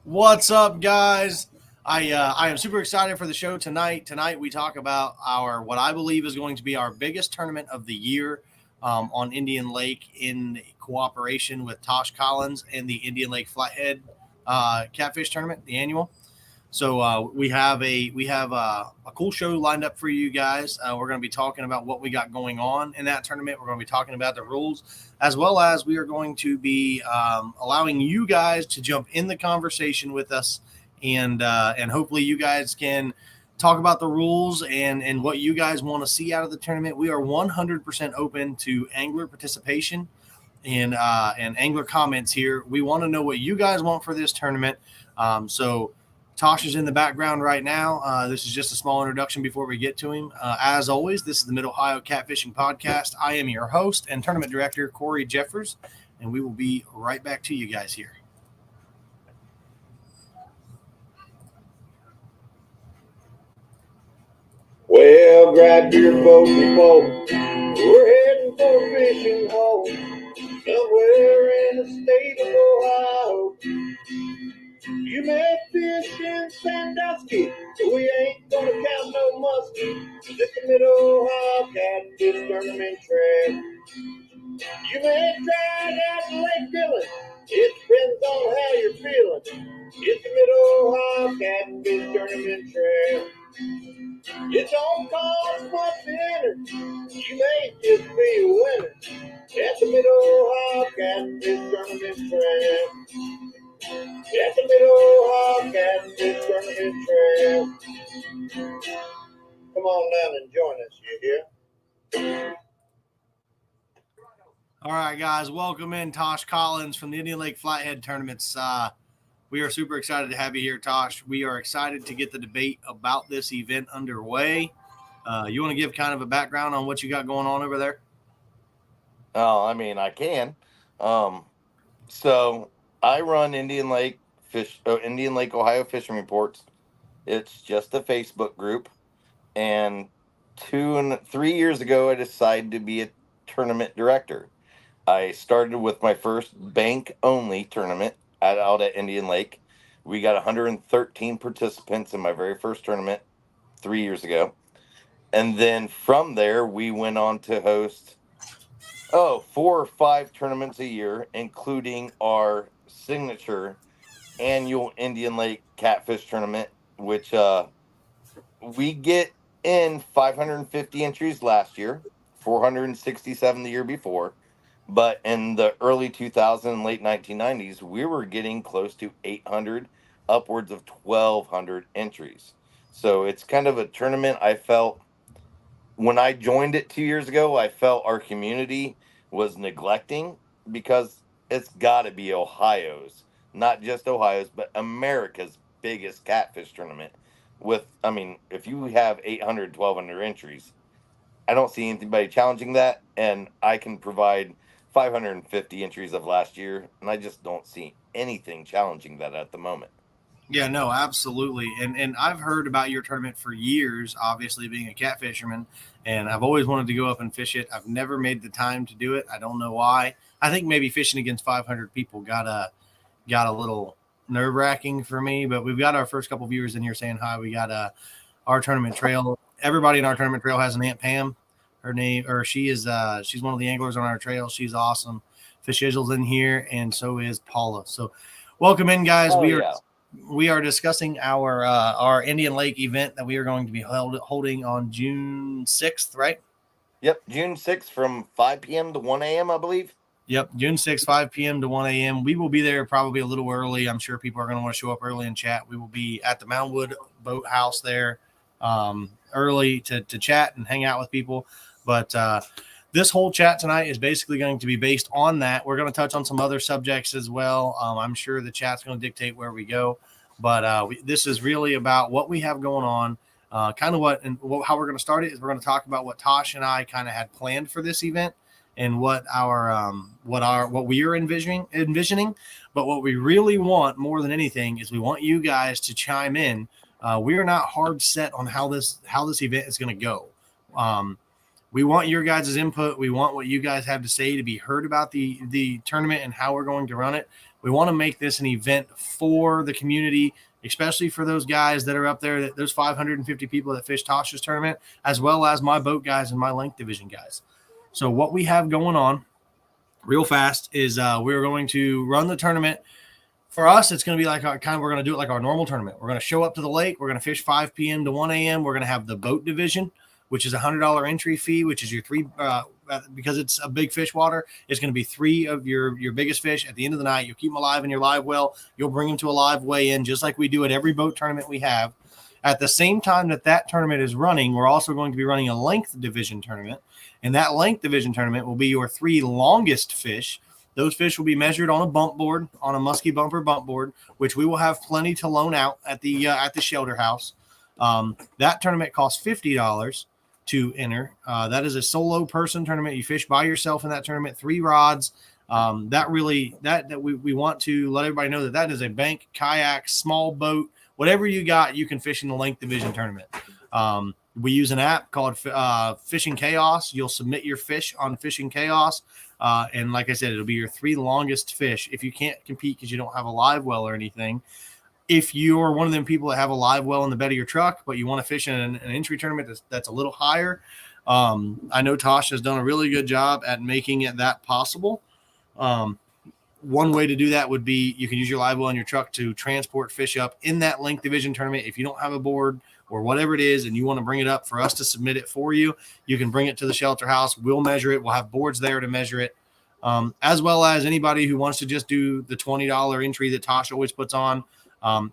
What's up, guys? I am super excited for the show tonight. Tonight we talk about our what I believe is going to be our biggest tournament of the year on Indian Lake in cooperation with Tosh Collins and the Indian Lake Flathead Catfish Tournament, the annual. So we have a cool show lined up for you guys. We're going to be talking about what we got going on in that tournament. We're going to be talking about the rules, as well as we are going to be allowing you guys to jump in the conversation with us, and hopefully you guys can talk about the rules and what you guys want to see out of the tournament. We are 100% open to angler participation and angler comments here. We want to know what you guys want for this tournament. So Tosh is in the background right now. This is just a small introduction before we get to him. As always, this is the Mid-Ohio Catfishing Podcast. I am your host and tournament director, Corey Jeffers, and we will be right back to you guys here. Well, grab your boat and pole. We're heading for a fishing hole somewhere in the state of Ohio. You may fish in Sandusky, but we ain't gonna count no muskie. It's the Mid-Ohio Catfish Tournament Trail. You may try it out in Lake Dillon. It depends on how you're feeling. It's the Mid-Ohio Catfish Tournament Trail. It don't cost much to enter. You may just be a winner at the Mid-Ohio Catfish Tournament Trail. At the Mid-Ohio Catfish Tournament Trail. Come on down and join us, you hear? All right, guys, welcome in Tosh Collins from the Indian Lake Flathead Tournaments. We are super excited to have you here, Tosh. We are excited to get the debate about this event underway. You want to give kind of a background on what you got going on over there? I can. So I run Indian Lake Ohio Fishing Reports. It's just a Facebook group, and 2 and 3 years ago, I decided to be a tournament director. I started with my first bank-only tournament out at Indian Lake. We got 113 participants in my very first tournament 3 years ago. And then from there, we went on to host, 4 or 5 tournaments a year, including our signature annual Indian Lake Catfish Tournament, which we get in 550 entries last year, 467 the year before. But in the early 2000s and late 1990s, we were getting close to 800, upwards of 1,200 entries. So it's kind of a tournament I felt when I joined it 2 years ago, I felt our community was neglecting, because it's got to be Ohio's, not just Ohio's, but America's biggest catfish tournament. If you have 800, 1,200 entries, I don't see anybody challenging that, and I can provide 550 entries of last year, and I just don't see anything challenging that at the moment. Yeah, no, absolutely. And I've heard about your tournament for years, obviously being a catfisherman, and I've always wanted to go up and fish it. I've never made the time to do it. I don't know why. I think maybe fishing against 500 people got a little nerve-wracking for me, but we've got our first couple viewers in here saying hi. We got our tournament trail. Everybody in our tournament trail has an Aunt Pam. She's one of the anglers on our trail. She's awesome. Fish Izzle's in here, and so is Paula. So welcome in, guys. We are discussing our Indian Lake event that we are going to be holding on June 6th, right? Yep, June 6th from 5 p.m. to 1 a.m., I believe. Yep, June 6th, 5 p.m. to 1 a.m. We will be there probably a little early. I'm sure people are going to want to show up early and chat. We will be at the Moundwood Boathouse there early to chat and hang out with people. But this whole chat tonight is basically going to be based on that. We're going to touch on some other subjects as well. I'm sure the chat's going to dictate where we go. But this is really about what we have going on, how we're going to start it is we're going to talk about what Tosh and I kind of had planned for this event and what we are envisioning. But what we really want more than anything is we want you guys to chime in. We are not hard set on how this event is going to go. We want your guys' input. We want what you guys have to say to be heard about the tournament and how we're going to run it. We want to make this an event for the community, especially for those guys that are up there, those 550 people that fish Tosh's tournament, as well as my boat guys and my length division guys. So what we have going on real fast is we're going to run the tournament. For us, it's going to be like we're going to do it like our normal tournament. We're going to show up to the lake. We're going to fish 5 p.m. to 1 a.m. We're going to have the boat division, which is $100 entry fee, which is your three, because it's a big fish water, it's going to be 3 of your biggest fish. At the end of the night, you'll keep them alive in your live well. You'll bring them to a live weigh-in, just like we do at every boat tournament we have. At the same time that tournament is running, we're also going to be running a length division tournament. And that length division tournament will be your 3 longest fish. Those fish will be measured on a bump board, on a musky bumper bump board, which we will have plenty to loan out at the shelter house. That tournament costs $50 to enter. That is a solo person tournament. You fish by yourself in that tournament, 3 rods. We want to let everybody know that is a bank, kayak, small boat, whatever you got, you can fish in the length division tournament. We use an app called Fishing Chaos. You'll submit your fish on Fishing Chaos. And like I said, it'll be your 3 longest fish. If you can't compete because you don't have a live well or anything, if you're one of them people that have a live well in the bed of your truck, but you want to fish in an entry tournament that's a little higher, I know Tosh has done a really good job at making it that possible. One way to do that would be you can use your live well in your truck to transport fish up in that length division tournament. If you don't have a board or whatever it is and you want to bring it up for us to submit it for you, you can bring it to the shelter house. We'll measure it. We'll have boards there to measure it, as well as anybody who wants to just do the $20 entry that Tosh always puts on.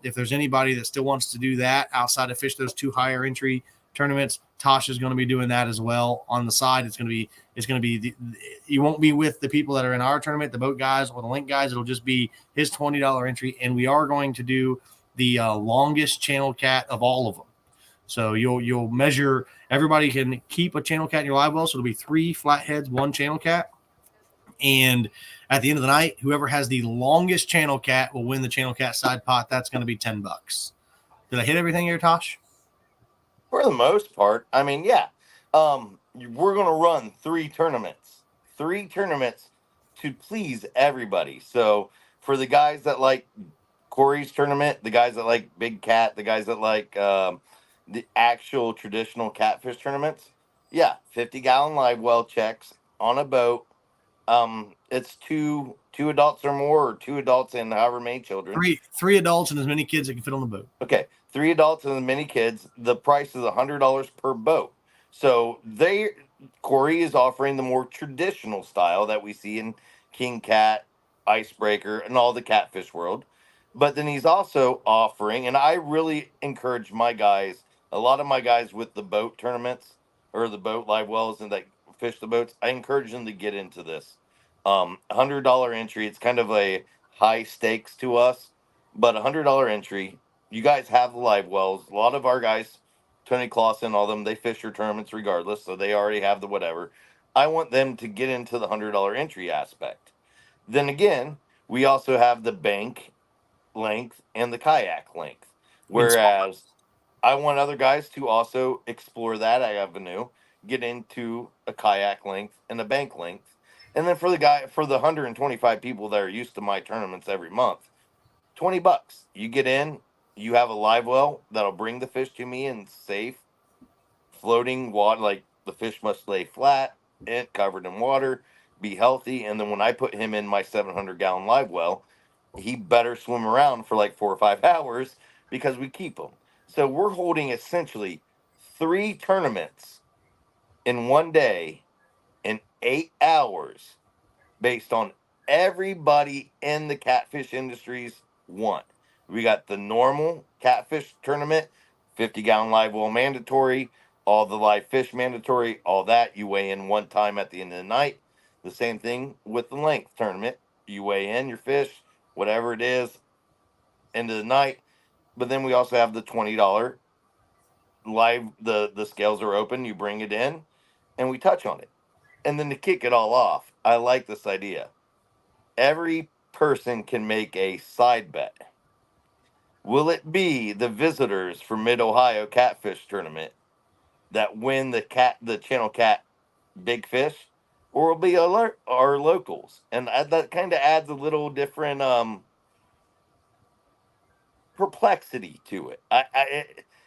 If there's anybody that still wants to do that outside of fish those 2 higher entry tournaments, Tosh is going to be doing that as well on the side. It's going to be you won't be with the people that are in our tournament, the boat guys or the link guys. It'll just be his $20 entry. And we are going to do the longest channel cat of all of them. So you'll measure, everybody can keep a channel cat in your live well. So it'll be 3 flatheads, 1 channel cat. And at the end of the night, whoever has the longest channel cat will win the channel cat side pot. That's going to be $10. Did I hit everything here, Tosh? For the most part. I mean, yeah. We're going to run 3 tournaments. 3 tournaments to please everybody. So for the guys that like Corey's tournament, the guys that like Big Cat, the guys that like the actual traditional catfish tournaments, yeah, 50-gallon live well checks on a boat. It's two adults or more, or 2 adults and however many children. 3 adults and as many kids that can fit on the boat. Okay, 3 adults and as many kids. The price is $100 per boat. So Corey is offering the more traditional style that we see in King Cat, Icebreaker, and all the catfish world. But then he's also offering, and I really encourage my guys, a lot of my guys with the boat tournaments or the boat live wells and that fish the boats, I encourage them to get into this. $100 entry. It's kind of a high stakes to us, but $100 entry. You guys have the live wells. A lot of our guys, Tony Clausen, all them, they fish your tournaments regardless, so they already have the whatever. I want them to get into the $100 entry aspect. Then again, we also have the bank length and the kayak length. Whereas I want other guys to also explore that avenue, get into a kayak length and a bank length. And then for the 125 people that are used to my tournaments every month, $20. You get in, you have a live well that'll bring the fish to me in safe, floating water. Like the fish must lay flat, covered in water, be healthy. And then when I put him in my 700-gallon live well, he better swim around for like 4 or 5 hours because we keep him. So we're holding essentially 3 tournaments in one day in 8 hours based on everybody in the catfish industries want. We got the normal catfish tournament, 50-gallon live well mandatory, all the live fish mandatory, all that. You weigh in one time at the end of the night. The same thing with the length tournament. You weigh in your fish, whatever it is, end of the night. But then we also have the $20 live, the scales are open, you bring it in, and we touch on it. And then to kick it all off, I like this idea. Every person can make a side bet. Will it be the visitors for Mid-Ohio Catfish Tournament that win the Channel Cat Big Fish? or will be our locals, and that kind of adds a little different perplexity to it.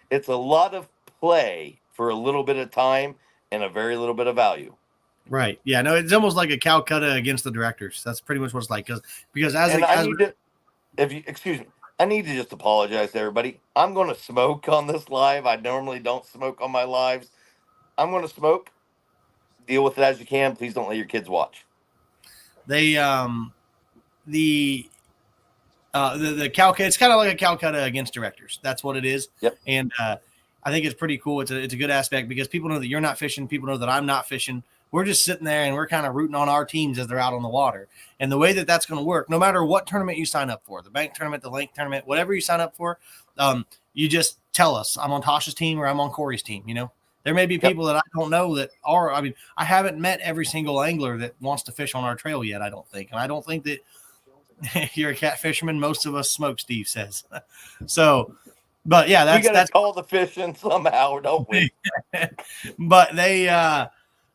It's a lot of play for a little bit of time and a very little bit of value. Right. Yeah. No, it's almost like a Calcutta against the directors. That's pretty much what it's like. Because And I need to, if you excuse me, I need to just apologize to everybody. I'm going to smoke on this live. I normally don't smoke on my lives. I'm going to smoke. Deal with it as you can. Please don't let your kids watch. they the Calcutta, it's kind of like a Calcutta against directors. That's what it is. Yep. And I think it's pretty cool. It's a good aspect because people know that you're not fishing. People know that I'm not fishing. We're just sitting there and we're kind of rooting on our teams as they're out on the water. And the way that that's going to work, no matter what tournament you sign up for, the bank tournament, the link tournament, whatever you sign up for, you just tell us I'm on Tosh's team or I'm on Corey's team. You know, there may be people that I don't know that are. I mean, I haven't met every single angler that wants to fish on our trail yet. I don't think, and I don't think that you're a cat fisherman. Most of us smoke, Steve says. So, but yeah, that's call the fishing somehow, don't we? But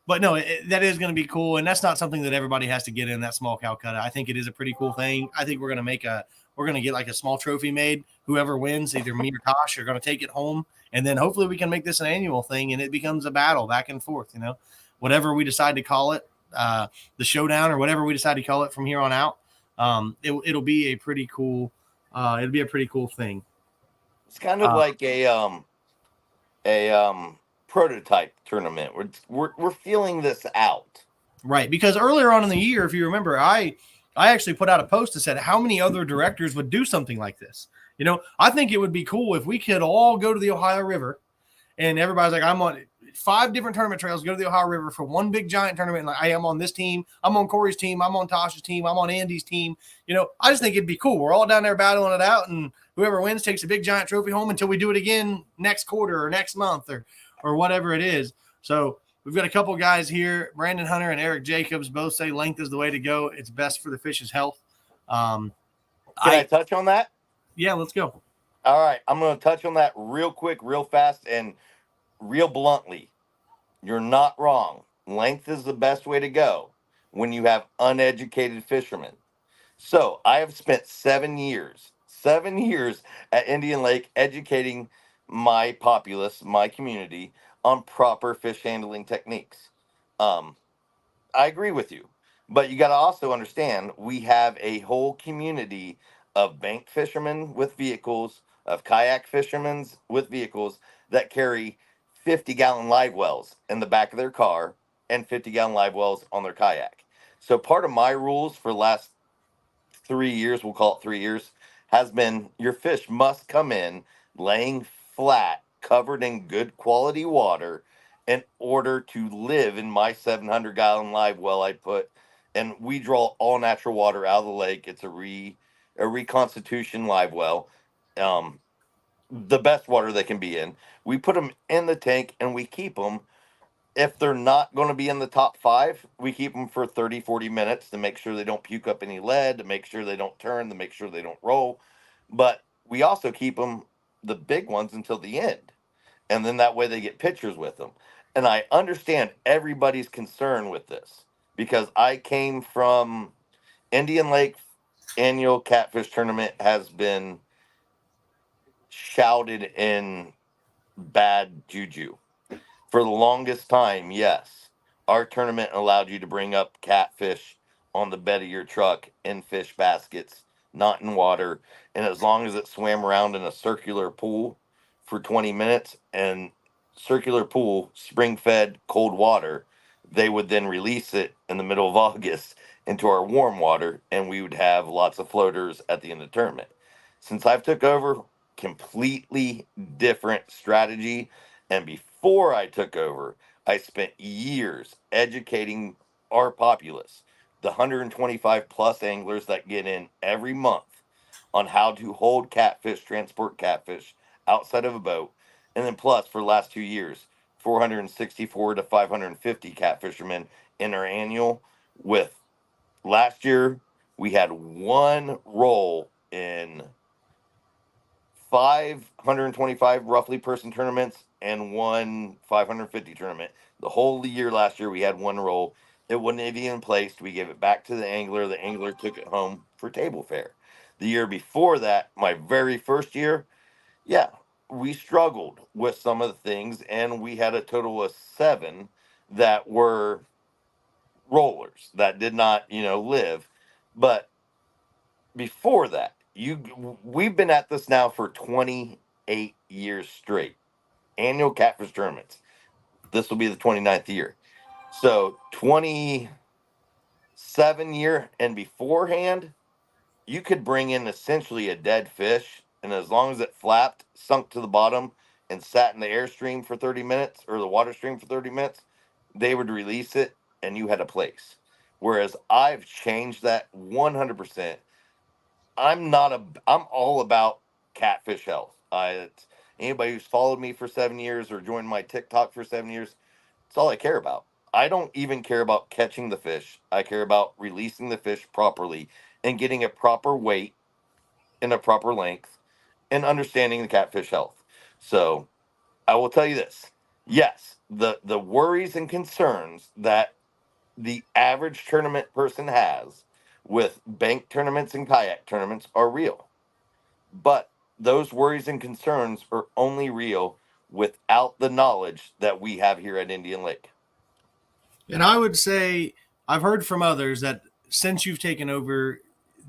but no, that is going to be cool, and that's not something that everybody has to get in that small Calcutta. I think it is a pretty cool thing. I think we're going to get like a small trophy made. Whoever wins, either me or Tosh, are going to take it home, and then hopefully we can make this an annual thing, and it becomes a battle back and forth. You know, whatever we decide to call it, the showdown or whatever we decide to call it from here on out. It'll be a pretty cool. It'll be a pretty cool thing. It's kind of like a prototype tournament. We're feeling this out. Right, because earlier on in the year, if you remember, I actually put out a post that said how many other directors would do something like this. You know, I think it would be cool if we could all go to the Ohio River, and everybody's like, I'm on 5 different tournament trails, go to the Ohio River for one big giant tournament. Like, I am on this team, I'm on Corey's team, I'm on Tosh's team, I'm on Andy's team. You know, I just think it'd be cool. We're all down there battling it out, and whoever wins takes a big giant trophy home until we do it again next quarter or next month or whatever it is. So we've got a couple guys here. Brandon Hunter and Eric Jacobs both say length is the way to go. It's best for the fish's health. Can I touch on that? Yeah, let's go. All right. I'm going to touch on that real quick, real fast, and real bluntly. You're not wrong. Length is the best way to go when you have uneducated fishermen. So I have spent 7 years at Indian Lake educating my populace, my community, on proper fish handling techniques. I agree with you, but you got to also understand we have a whole community of bank fishermen with vehicles, of kayak fishermen with vehicles that carry 50-gallon live wells in the back of their car and 50-gallon live wells on their kayak. So part of my rules for last 3 years, we'll call it 3 years, has been your fish must come in laying flat, covered in good quality water in order to live in my 700-gallon live well I put. And we draw all natural water out of the lake. It's a reconstitution live well. The best water they can be in. We put them in the tank and we keep them. If they're not going to be in the top 5, we keep them for 30, 40 minutes to make sure they don't puke up any lead, to make sure they don't turn, to make sure they don't roll. But we also keep them, the big ones, until the end. And then that way they get pictures with them. And I understand everybody's concern with this because I came from Indian Lake annual catfish tournament has been shouted in bad juju. For the longest time, yes, our tournament allowed you to bring up catfish on the bed of your truck in fish baskets, not in water. And as long as it swam around in a circular pool for 20 minutes and circular pool, spring fed cold water, they would then release it in the middle of August into our warm water, and we would have lots of floaters at the end of the tournament. Since I've took over, completely different strategy. And before I took over, I spent years educating our populace, the 125 plus anglers that get in every month, on how to hold catfish, transport catfish outside of a boat. And then plus for the last 2 years, 464 to 550 catfishermen in our annual. With last year, we had one roll in 525 roughly person tournaments and one 550 tournament. The whole year last year, we had one roll. It wasn't Indian placed. We gave it back to the angler. The angler took it home for table fare. The year before that, my very first year, yeah, we struggled with some of the things, and we had a total of 7 that were rollers that did not, live. But before that, we've been at this now for 28 years straight. Annual catfish tournaments. This will be the 29th year. So 27 year and beforehand, you could bring in essentially a dead fish, and as long as it flapped, sunk to the bottom, and sat in the airstream for 30 minutes or the water stream for 30 minutes, they would release it and you had a place. Whereas I've changed that 100%. I'm all about catfish health. Anybody who's followed me for 7 years or joined my TikTok for 7 years, it's all I care about. I don't even care about catching the fish. I care about releasing the fish properly and getting a proper weight and a proper length and understanding the catfish health. So I will tell you this. Yes, the worries and concerns that the average tournament person has with bank tournaments and kayak tournaments are real. But those worries and concerns are only real without the knowledge that we have here at Indian Lake. And I would say I've heard from others that since you've taken over,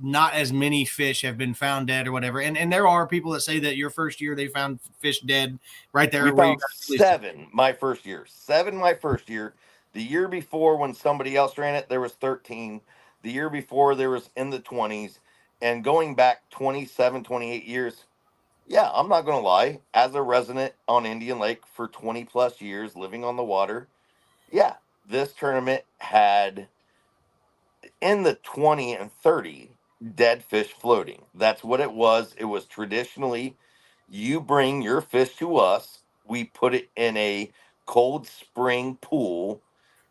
not as many fish have been found dead or whatever. And there are people that say that your first year they found fish dead right there We where you found 7 my first year. 7 my first year. The year before, when somebody else ran it, there was 13. The year before, there was in the 20s. And going back 27, 28 years, yeah, I'm not going to lie. As a resident on Indian Lake for 20 plus years, living on the water, yeah, this tournament had in the 20 and 30 dead fish floating. That's what it was. It was traditionally you bring your fish to us, we put it in a cold spring pool,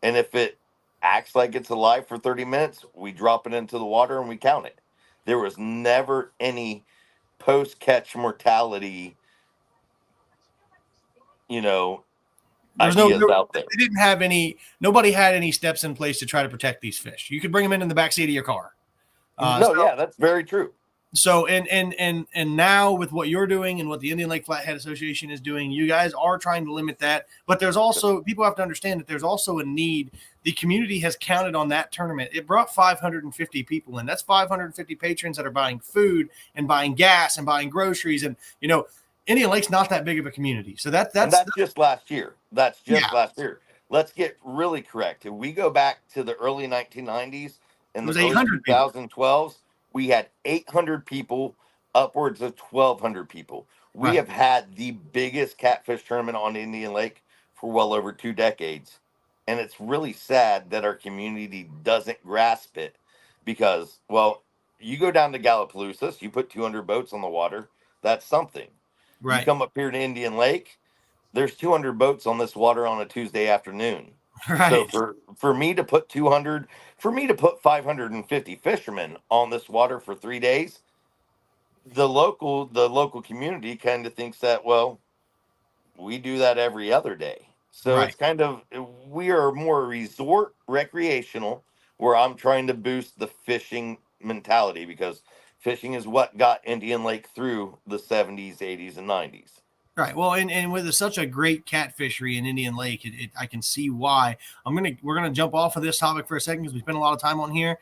and if it acts like it's alive for 30 minutes, we drop it into the water and we count it. There was never any post catch mortality, you know, there's no, ideas out there. they didn't have any, nobody had any steps in place to try to protect these fish. You could bring them in the back seat of your car. Yeah, that's very true. So and now with what you're doing and what the Indian Lake Flathead Association is doing, you guys are trying to limit that. But there's also people have to understand that there's also a need. The community has counted on that tournament. It brought 550 people in. That's 550 patrons that are buying food and buying gas and buying groceries. And Indian Lake's not that big of a community. So that's just last year. That's just last year. Let's get really correct. If we go back to the early 1990s and the early 2012s, we had 800 people, upwards of 1,200 people. We have had the biggest catfish tournament on Indian Lake for well over 2 decades. And it's really sad that our community doesn't grasp it because, well, you go down to Gallipolisas, you put 200 boats on the water, that's something. You come up here to Indian Lake, there's 200 boats on this water on a Tuesday afternoon. Right. So for me to put 550 fishermen on this water for 3 days, the local community kind of thinks that, well, we do that every other day. So it's kind of, we are more resort recreational, where I'm trying to boost the fishing mentality because fishing is what got Indian Lake through the 70s, 80s, and 90s. Right. Well, and with such a great cat fishery in Indian Lake, I can see why. We're gonna jump off of this topic for a second because we spent a lot of time on here,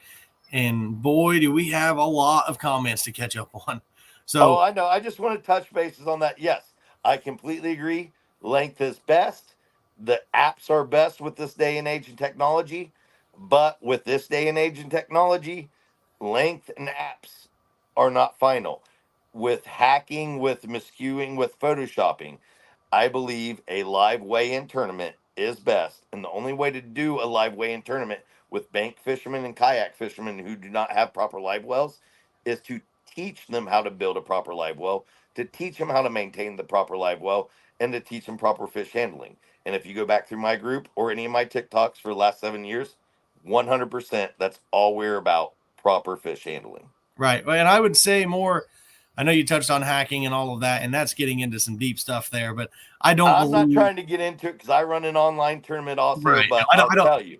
and boy, do we have a lot of comments to catch up on. So, I know. I just want to touch bases on that. Yes, I completely agree. Length is best. The apps are best with this day and age in technology, but with this day and age in technology, length and apps are not final. With hacking, with miscuing, with photoshopping, I believe a live weigh-in tournament is best. And the only way to do a live weigh-in tournament with bank fishermen and kayak fishermen who do not have proper live wells is to teach them how to build a proper live well, to teach them how to maintain the proper live well, and to teach them proper fish handling. And if you go back through my group or any of my TikToks for the last 7 years, 100%, that's all we're about, proper fish handling. Right. And I would say more, I know you touched on hacking and all of that, and that's getting into some deep stuff there, but I'm not trying to get into it because I run an online tournament also, but I'll tell you.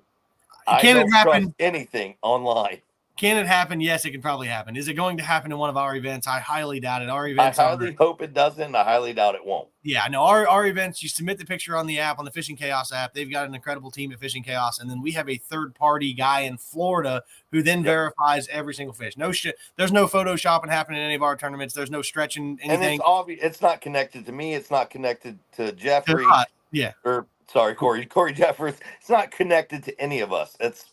I Can it don't happen? trust anything online. Can it happen? Yes, it can probably happen. Is it going to happen in one of our events? I highly doubt it. Our I events are. highly hope it doesn't. I highly doubt it won't. Yeah, no, our events, you submit the picture on the app, on the Fishing Chaos app. They've got an incredible team at Fishing Chaos. And then we have a third-party guy in Florida who then verifies every single fish. No shit. There's no Photoshopping happening in any of our tournaments. There's no stretching anything. And it's obvious. It's not connected to me. It's not connected to Jeffrey. Yeah. Or, sorry, Corey Jeffers. It's not connected to any of us. It's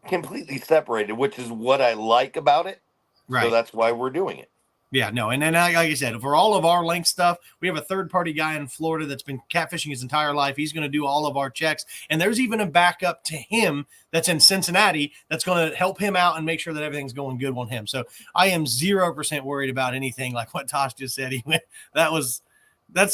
completely separated, which is what I like about it. Right. So that's why we're doing it. Yeah, no, and then like I said, for all of our link stuff, we have a third-party guy in Florida that's been catfishing his entire life. He's going to do all of our checks, and there's even a backup to him that's in Cincinnati that's going to help him out and make sure that everything's going good on him. So I am 0% worried about anything like what Tosh just said. That's.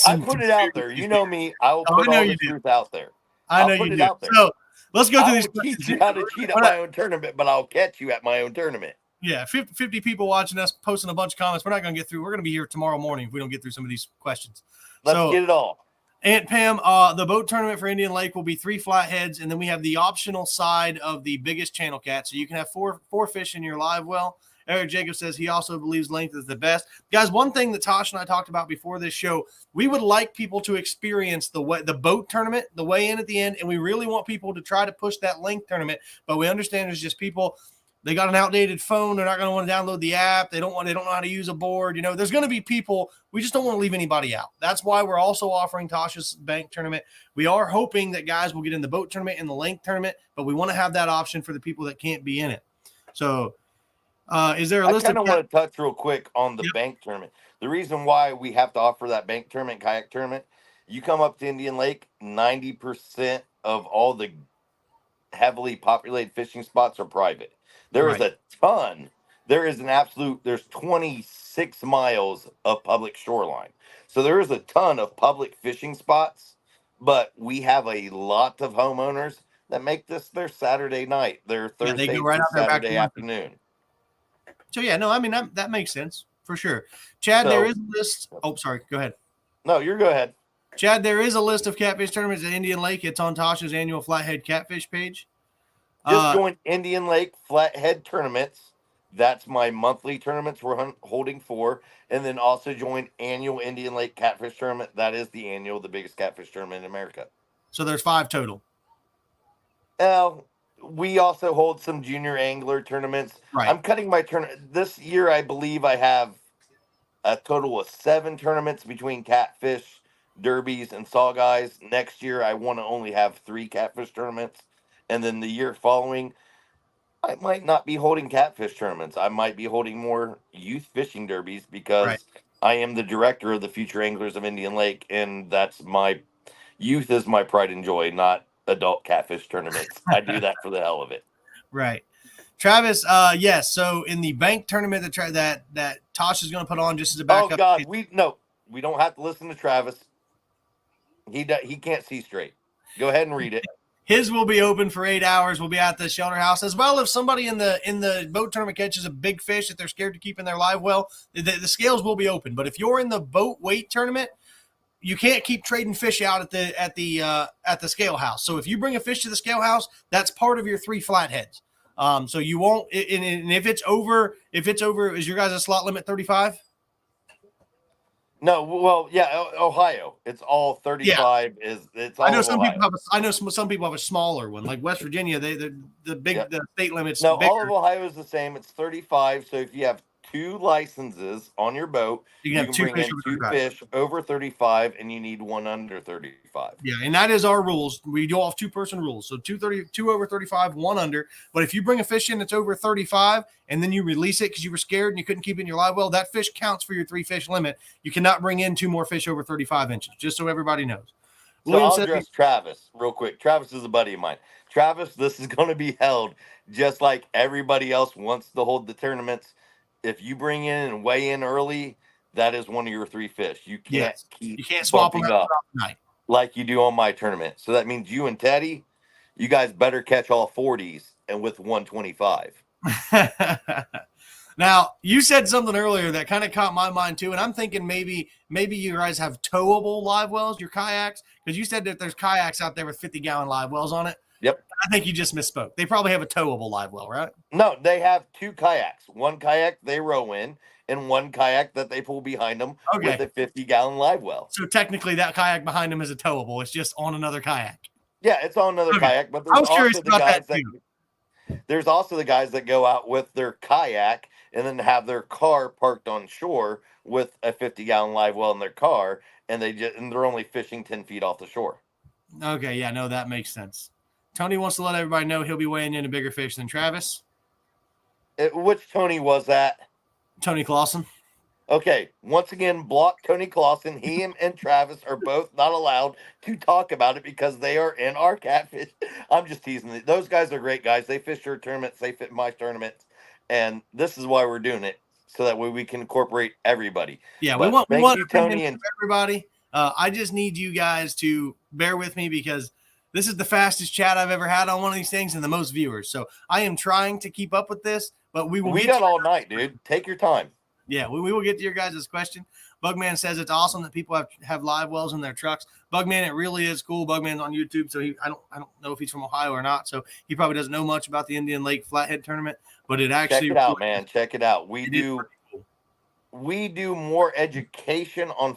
I put it out there. You know me. I will put all the truth out there. I know you do. Out there. So let's go through these. I will teach you how to cheat at my own tournament, but I'll catch you at my own tournament. Yeah, 50 people watching us, posting a bunch of comments. We're not going to get through. We're going to be here tomorrow morning if we don't get through some of these questions. Let's get it all. Aunt Pam, the boat tournament for Indian Lake will be 3 flatheads, and then we have the optional side of the biggest channel cat. So you can have four fish in your live well. Eric Jacob says he also believes length is the best. Guys, one thing that Tosh and I talked about before this show, we would like people to experience the boat tournament, the weigh-in at the end, and we really want people to try to push that length tournament. But we understand there's just people – they got an outdated phone. They're not going to want to download the app. They don't know how to use a board. There's going to be people. We just don't want to leave anybody out. That's why we're also offering Tosh's bank tournament. We are hoping that guys will get in the boat tournament and the length tournament, but we want to have that option for the people that can't be in it. So is there a list? I kind of want to touch real quick on the bank tournament. The reason why we have to offer that bank tournament, kayak tournament, you come up to Indian Lake, 90% of all the heavily populated fishing spots are private. There is a ton. There's 26 miles of public shoreline. So there is a ton of public fishing spots, but we have a lot of homeowners that make this their Saturday night, their Thursday to Saturday afternoon. So, that makes sense for sure. Chad, there is a list. Oh, sorry. Go ahead. No, go ahead. Chad, there is a list of catfish tournaments at Indian Lake. It's on Tosh's annual Flathead Catfish page. Just join Indian Lake Flathead Tournaments. That's my monthly tournaments we're holding for. And then also join annual Indian Lake Catfish Tournament. That is the biggest catfish tournament in America. So there's 5 total. Well, we also hold some junior angler tournaments. Right. I'm cutting my tournament. This year, I believe I have a total of 7 tournaments between catfish, derbies, and saw guys. Next year, I want to only have 3 catfish tournaments. And then the year following, I might not be holding catfish tournaments. I might be holding more youth fishing derbies because I am the director of the Future Anglers of Indian Lake, and that's my youth is my pride and joy, not adult catfish tournaments. I do that for the hell of it. Right. Travis, yes. So in the bank tournament that Tosh is going to put on just as a backup. Oh God, we don't have to listen to Travis. He can't see straight. Go ahead and read it. His will be open for 8 hours. We'll be at the shelter house as well. If somebody in the boat tournament catches a big fish that they're scared to keep in their live well, the scales will be open. But if you're in the boat weight tournament, you can't keep trading fish out at the scale house. So if you bring a fish to the scale house, that's part of your 3 flatheads. So you won't. And if it's over, is your guys' slot limit 35? No, well, yeah, Ohio. It's all 35. Yeah. It's all. I know some people have a smaller one, like West Virginia. The state limits. No, bigger. All of Ohio is the same. It's 35. So if you have 2 licenses on your boat, you can bring in 2 fish over 35, and you need 1 under 35. Yeah, and that is our rules. We do off 2-person rules. So 2 over 35, 1 under. But if you bring a fish in that's over 35 and then you release it because you were scared and you couldn't keep it in your live well, that fish counts for your 3 fish limit. You cannot bring in 2 more fish over 35 inches, just so everybody knows. So I'll address Travis real quick. Travis is a buddy of mine. Travis, this is going to be held just like everybody else wants to hold the tournaments. If you bring in and weigh in early, that is one of your 3 fish. You can't swap them up like you do on my tournament. So that means you and Teddy, you guys better catch all 40s and with 125. Now, you said something earlier that kind of caught my mind too, and I'm thinking maybe you guys have towable live wells, your kayaks, because you said that there's kayaks out there with 50-gallon live wells on it. Yep. I think you just misspoke. They probably have a towable live well, right? No, they have 2 kayaks. One kayak they row in, and one kayak that they pull behind them with Okay. a 50-gallon live well. So technically, that kayak behind them is a towable. It's just on another kayak. Yeah, it's on another Okay. kayak, but I there's was curious also the about that guys that too. there's also the guys that go out with their kayak and then have their car parked on shore with a 50-gallon live well in their car, and they're only fishing 10 feet off the shore. Okay, yeah, no, that makes sense. Tony wants to let everybody know he'll be weighing in a bigger fish than Travis. Which Tony was that? Tony Clausen. Okay, once again, block Tony Clausen. He and Travis are both not allowed to talk about it because they are in our catfish. I'm just teasing. Those guys are great guys. They fish your tournaments. They fit my tournaments. And this is why we're doing it, so that way we can incorporate everybody. Yeah, But we thank want you, opinions Tony. And from everybody. I just need you guys to bear with me because this is the fastest chat I've ever had on one of these things and the most viewers. So I am trying to keep up with this, but we will we get got to all night, dude. Take your time. Yeah, we will get to your guys' question. Bugman says it's awesome that people have live wells in their trucks. Bugman, it really is cool. Bugman's on YouTube, so I don't know if he's from Ohio or not, so he probably doesn't know much about the Indian Lake Flathead tournament. But it actually Check it out, man. Check it out. it is pretty cool. We do more education on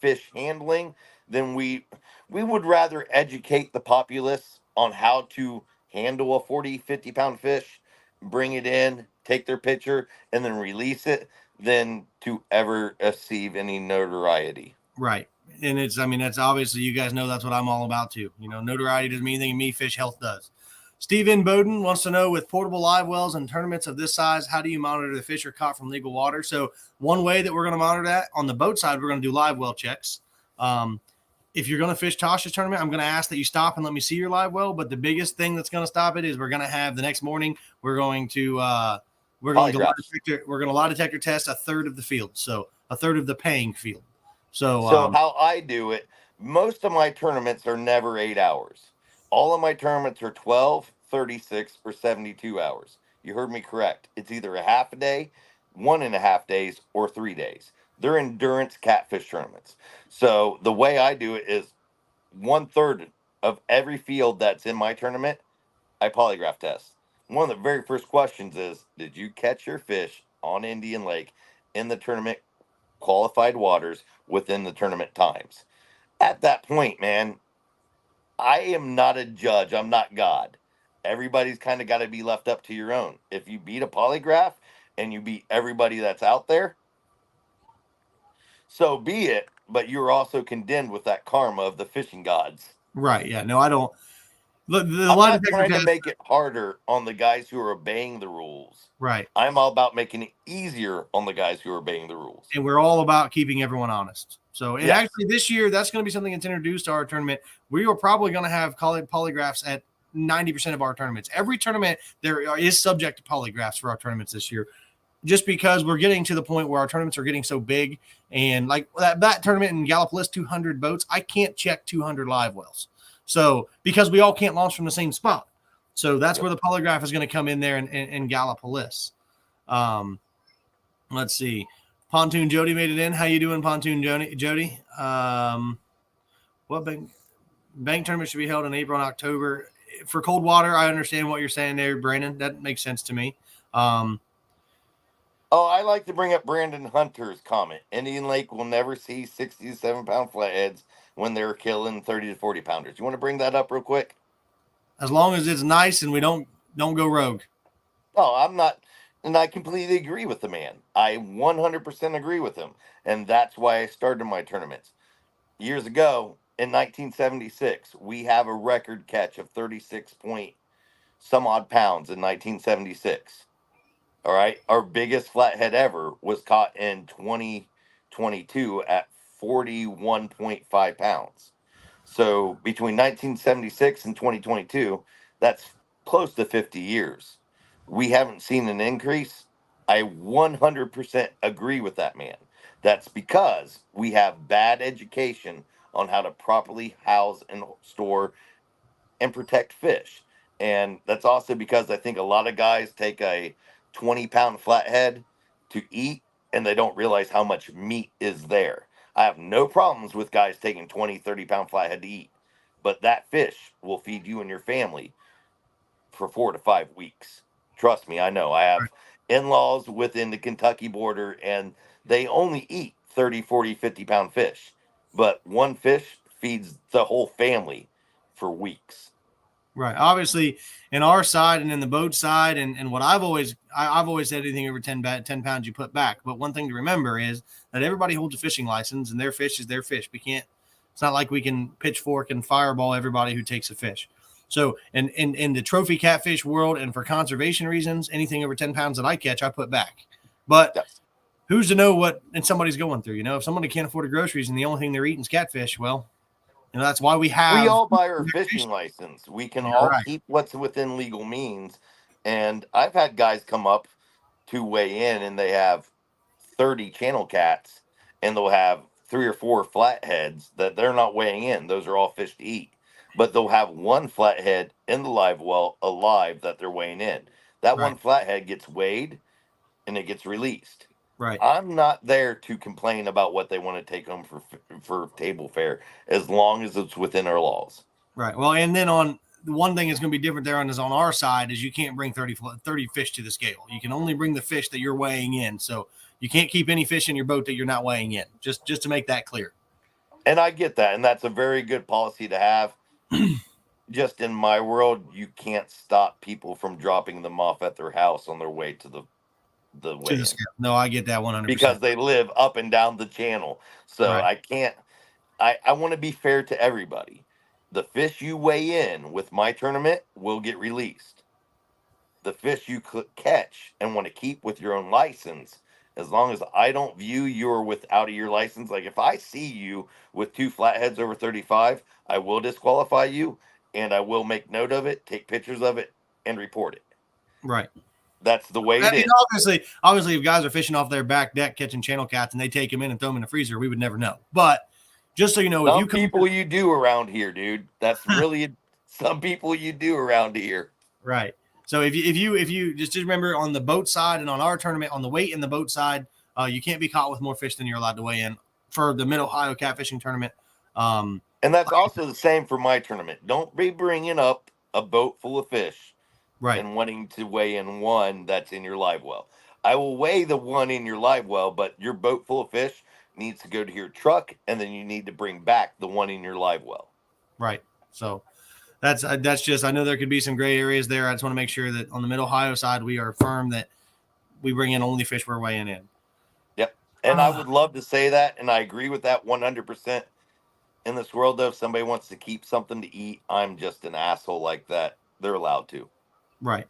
fish handling than we would rather educate the populace on how to handle a 40-50 pound fish, bring it in, take their picture, and then release it than to ever receive any notoriety. Right. And that's obviously, you guys know that's what I'm all about too. You know, notoriety doesn't mean anything to me, fish health does. Stephen Bowden wants to know, with portable live wells and tournaments of this size, how do you monitor the fish are caught from legal water? So one way that we're going to monitor that on the boat side, we're going to do live well checks. If you're going to fish Tosh's tournament, I'm going to ask that you stop and let me see your live well. But the biggest thing that's going to stop it is we're going to have the next morning, we're going to lie detector test a third of the field. So a third of the paying field. So how I do it, most of my tournaments are never 8 hours. All of my tournaments are 12, 36, or 72 hours. You heard me correct. It's either a half a day, 1.5 days, or 3 days. They're endurance catfish tournaments. So the way I do it is 1/3 of every field that's in my tournament, I polygraph test. One of the very first questions is, did you catch your fish on Indian Lake in the tournament qualified waters within the tournament times? At that point, man, I am not a judge. I'm not God. Everybody's kind of got to be left up to your own. If you beat a polygraph and you beat everybody that's out there, so be it. But you're also condemned with that karma of the fishing gods. right. Yeah. No, I don't. Look, I'm not trying to make it harder on the guys who are obeying the rules. Right. I'm all about making it easier on the guys who are obeying the rules. And we're all about keeping everyone honest. So, and Yes. actually this year, that's going to be something that's introduced to our tournament. We are probably going to have polygraphs at 90% of our tournaments. Every tournament there is subject to polygraphs for our tournaments this year, just because we're getting to the point where our tournaments are getting so big. And like that tournament in Gallipolis, 200 boats, I can't check 200 live wells. So because we all can't launch from the same spot. So that's where the polygraph is going to come in there in Gallipolis. Let's see. Pontoon Jody made it in. How you doing, Pontoon Jody? What bank tournament should be held in April and October? For cold water, I understand what you're saying there, Brandon. That makes sense to me. I like to bring up Brandon Hunter's comment. Indian Lake will never see 60 to 7 pound flatheads when they're killing 30 to 40 pounders. You want to bring that up real quick? As long as it's nice and we don't go rogue. No, I'm not. And I completely agree with the man. I 100% agree with him. And that's why I started my tournaments. Years ago, in 1976, we have a record catch of 36 point some odd pounds in 1976. All right. Our biggest flathead ever was caught in 2022 at 41.5 pounds. So between 1976 and 2022, that's close to 50 years. We haven't seen an increase. I 100% agree with that man. That's because we have bad education on how to properly house and store and protect fish. And that's also because I think a lot of guys take a 20-pound flathead to eat and they don't realize how much meat is there. I have no problems with guys taking 20, 30-pound flathead to eat, but that fish will feed you and your family for 4 to 5 weeks. Trust me, I know. I have in-laws within the Kentucky border, and they only eat 30, 40, 50-pound fish. But one fish feeds the whole family for weeks. Right. Obviously, in our side and in the boat side, and what I've always said, anything over 10 pounds you put back. But one thing to remember is that everybody holds a fishing license, and their fish is their fish. We can't. It's not like we can pitchfork and fireball everybody who takes a fish. So, in the trophy catfish world, and for conservation reasons, anything over 10 pounds that I catch, I put back. But Yes. who's to know what somebody's going through? If somebody can't afford the groceries and the only thing they're eating is catfish, well, that's why we have. We all buy our fishing license. We can all right. keep what's within legal means. And I've had guys come up to weigh in, and they have 30 channel cats, and they'll have 3 or 4 flatheads that they're not weighing in. Those are all fish to eat. But they'll have one flathead in the live well alive that they're weighing in. That one flathead gets weighed and it gets released. Right. I'm not there to complain about what they want to take home for table fare, as long as it's within our laws. Right. Well, and then on the one thing that's going to be different there on our side is you can't bring 30 fish to the scale. You can only bring the fish that you're weighing in. So you can't keep any fish in your boat that you're not weighing in. Just to make that clear. And I get that, and that's a very good policy to have. Just in my world, you can't stop people from dropping them off at their house on their way to the weigh-in. No, I get that 100%. Because they live up and down the channel. So I can't. I want to be fair to everybody. The fish you weigh in with my tournament will get released. The fish you catch and want to keep with your own license, as long as I don't view you're without your license. Like if I see you with 2 flatheads over 35, I will disqualify you, and I will make note of it, take pictures of it, and report it. Right. That's the way it is. Obviously, if guys are fishing off their back deck catching channel cats and they take them in and throw them in the freezer, we would never know. But just so you know, some people you do around here, dude. That's really some people you do around here. Right. So if you just remember, on the boat side and on our tournament, on the weight in the boat side, you can't be caught with more fish than you're allowed to weigh in for the Mid-Ohio catfishing tournament. And that's also the same for my tournament. Don't be bringing up a boat full of fish, and wanting to weigh in one that's in your live well. I will weigh the one in your live well, but your boat full of fish needs to go to your truck, and then you need to bring back the one in your live well. Right. So that's just, I know there could be some gray areas there. I just want to make sure that on the Mid-Ohio side, we are firm that we bring in only fish we're weighing in. Yep. And I would love to say that, and I agree with that 100%. In this world, though, if somebody wants to keep something to eat, I'm just an asshole like that. They're allowed to. Right.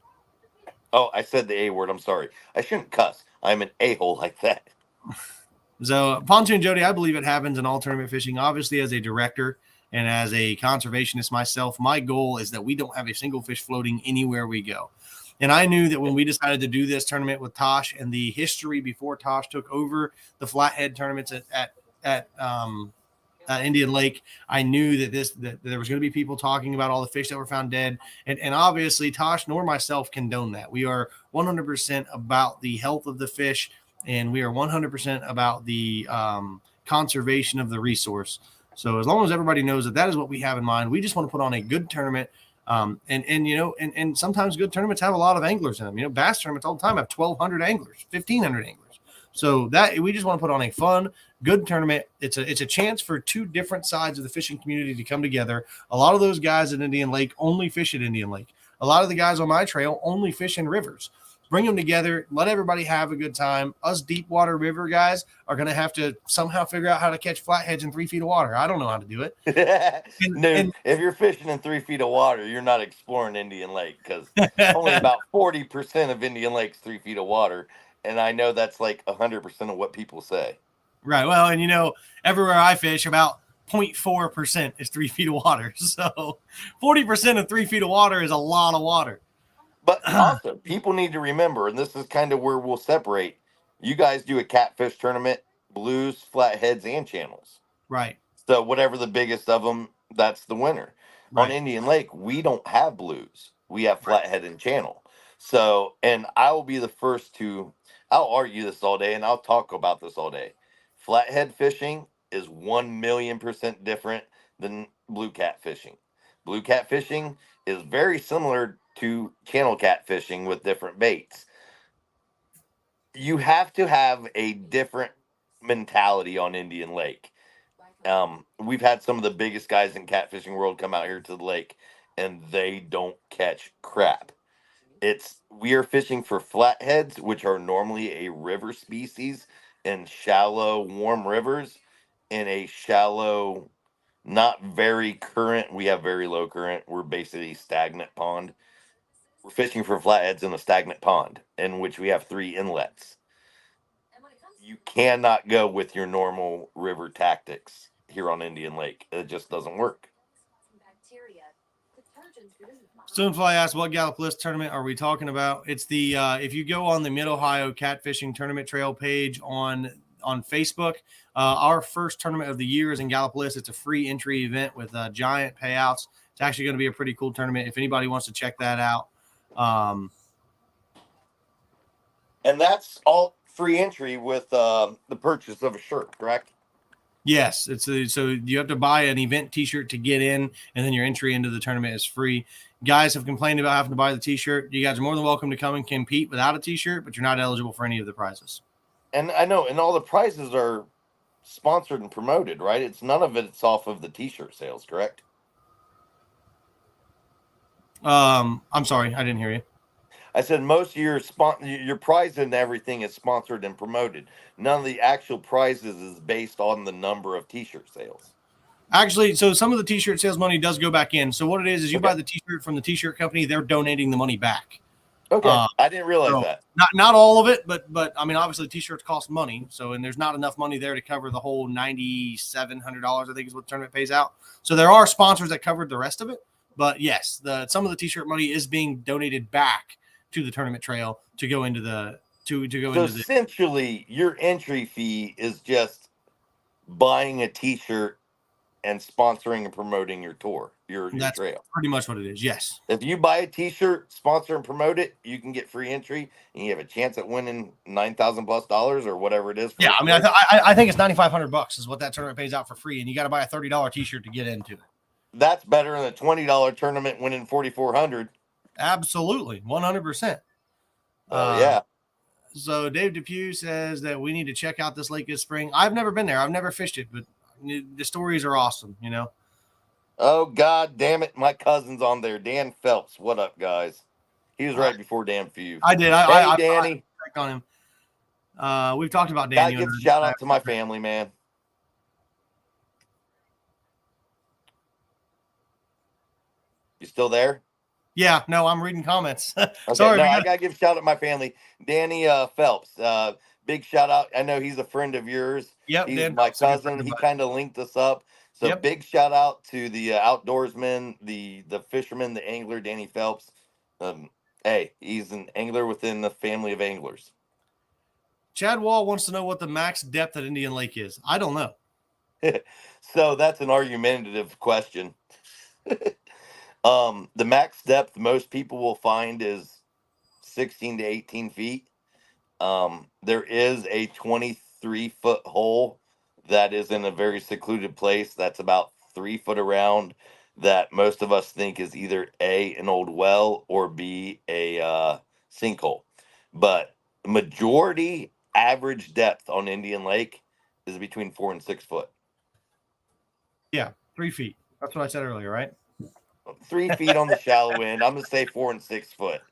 Oh, I said the A word. I'm sorry. I shouldn't cuss. I'm an a-hole like that. So, Pontoon Jody, I believe it happens in all tournament fishing. Obviously, as a director and as a conservationist myself, my goal is that we don't have a single fish floating anywhere we go. And I knew that when we decided to do this tournament with Tosh, and the history before Tosh took over the flathead tournaments at Indian Lake, I knew that there was going to be people talking about all the fish that were found dead. And obviously Tosh nor myself condone that. We are 100% about the health of the fish, and we are 100% about the conservation of the resource. So as long as everybody knows that is what we have in mind, we just want to put on a good tournament. And sometimes good tournaments have a lot of anglers in them. Bass tournaments all the time have 1,200 anglers, 1,500 anglers. So that we just want to put on a fun, good tournament. It's a chance for 2 different sides of the fishing community to come together. A lot of those guys at Indian Lake only fish at Indian Lake. A lot of the guys on my trail only fish in rivers. Bring them together. Let everybody have a good time. Us deep water river guys are going to have to somehow figure out how to catch flatheads in 3 feet of water. I don't know how to do it. If you're fishing in 3 feet of water, you're not exploring Indian Lake, because only about 40% of Indian Lake's 3 feet of water. And I know that's like 100% of what people say. Right. Well, and everywhere I fish, about 0.4% is 3 feet of water. So 40% of 3 feet of water is a lot of water. But also, people need to remember, and this is kind of where we'll separate. You guys do a catfish tournament, blues, flatheads, and channels. Right. So whatever the biggest of them, that's the winner. Right. On Indian Lake, we don't have blues. We have flathead and channel. So, and I will be the first to, I'll argue this all day, and I'll talk about this all day. Flathead fishing is 1,000,000% different than blue cat fishing. Blue cat fishing is very similar to channel catfishing with different baits. You have to have a different mentality on Indian Lake. We've had some of the biggest guys in catfishing world come out here to the lake, and they don't catch crap. We are fishing for flatheads, which are normally a river species in shallow, warm rivers. In a shallow, not very current, we have very low current. We're basically stagnant pond. We're fishing for flatheads in a stagnant pond, in which we have 3 inlets. You cannot go with your normal river tactics here on Indian Lake. It just doesn't work. Stonefly asked, what Gallipolis tournament are we talking about? It's the if you go on the Mid-Ohio Catfishing Tournament Trail page on Facebook, our first tournament of the year is in Gallipolis. It's a free entry event with giant payouts. It's actually going to be a pretty cool tournament if anybody wants to check that out. And that's all free entry with the purchase of a shirt, correct? Yes, so you have to buy an event T-shirt to get in, and then your entry into the tournament is free. Guys have complained about having to buy the T-shirt. You guys are more than welcome to come and compete without a T-shirt, but you're not eligible for any of the prizes. And I know, and all the prizes are sponsored and promoted, right? It's none of it's off of the T-shirt sales, correct? I'm sorry, I didn't hear you. I said most of your prize and everything is sponsored and promoted. None of the actual prizes is based on the number of T-shirt sales. Actually, so some of the T-shirt sales money does go back in. So what it is you buy the T-shirt from the T-shirt company, they're donating the money back. Okay, I didn't realize that. Not all of it, but I mean, obviously T-shirts cost money, and there's not enough money there to cover the whole $9,700. I think is what the tournament pays out. So there are sponsors that covered the rest of it, but yes, some of the T-shirt money is being donated back to the tournament trail to go into the essentially your entry fee is just buying a T-shirt and sponsoring and promoting your tour, your trail. Pretty much what it is. Yes. If you buy a T-shirt, sponsor and promote it, you can get free entry, and you have a chance at winning $9,000+ or whatever it is. Yeah, I mean, I think it's $9,500 is what that tournament pays out for free, and you got to buy a $30 T-shirt to get into it. That's better than a $20 tournament winning $4,400. Absolutely, 100%. Yeah. So Dave Depew says that we need to check out this lake this spring. I've never been there. I've never fished it, but the stories are awesome, you know. Oh, God damn it. My cousin's on there. Dan Phelps. What up, guys? He was right before Dan Few. I did. Hey, Danny. I checked on him. We've talked about Danny. Gotta give a shout out to my family, man. You still there? Yeah, no, I'm reading comments. Okay, Sorry, I gotta give a shout out to my family. Danny Phelps. Big shout out. I know he's a friend of yours. Yep, he's my cousin. He kind of linked us up. So big shout out to the outdoorsman, the fisherman, the angler, Danny Phelps. Hey, he's an angler within the family of anglers. Chad Wall wants to know what the max depth at Indian Lake is. I don't know. So that's an argumentative question. The max depth most people will find is 16 to 18 feet. There is a 23-foot hole that is in a very secluded place that's about 3 foot around that most of us think is either A, an old well, or B, a sinkhole. But majority average depth on Indian Lake is between 4 and 6 foot. Yeah, 3 feet. That's what I said earlier, right? 3 feet on the shallow end. I'm going to say 4 and 6 foot.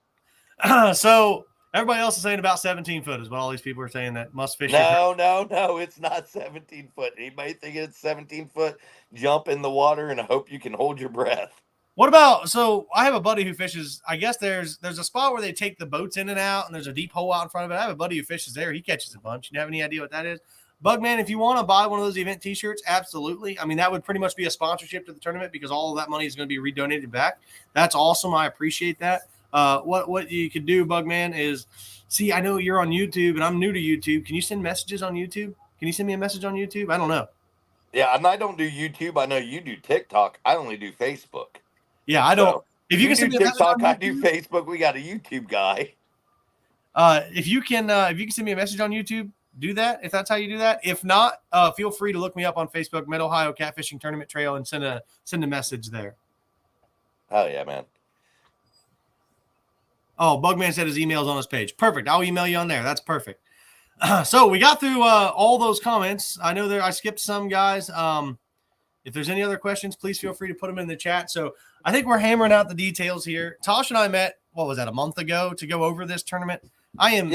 So everybody else is saying about 17 foot is what all these people are saying that must fish. No, it's not 17 foot. Anybody think it's 17 foot? Jump in the water and I hope you can hold your breath. What about, so I have a buddy who fishes, I guess there's a spot where they take the boats in and out and there's a deep hole out in front of it. I have a buddy who fishes there. He catches a bunch. You have any idea what that is? Bugman, if you want to buy one of those event T-shirts, absolutely. I mean, that would pretty much be a sponsorship to the tournament because all of that money is going to be redonated back. That's awesome. I appreciate that. What you could do, Bugman, is see. I know you're on YouTube, and I'm new to YouTube. Can you send messages on YouTube? Can you send me a message on YouTube? I don't know. Yeah, and I don't do YouTube. I know you do TikTok. I only do Facebook. Yeah, I don't. So, if you can send me a TikTok, I do Facebook. We got a YouTube guy. If you can send me a message on YouTube, do that if that's how you do that. If not, feel free to look me up on Facebook, Mid-Ohio Catfishing Tournament Trail, and send a message there. Oh yeah, man. Oh, Bugman said his email's on his page. Perfect. I'll email you on there. That's perfect. So we got through all those comments. I know I skipped some guys. If there's any other questions, please feel free to put them in the chat. So I think we're hammering out the details here. Tosh and I met, what was that, a month ago to go over this tournament? We meted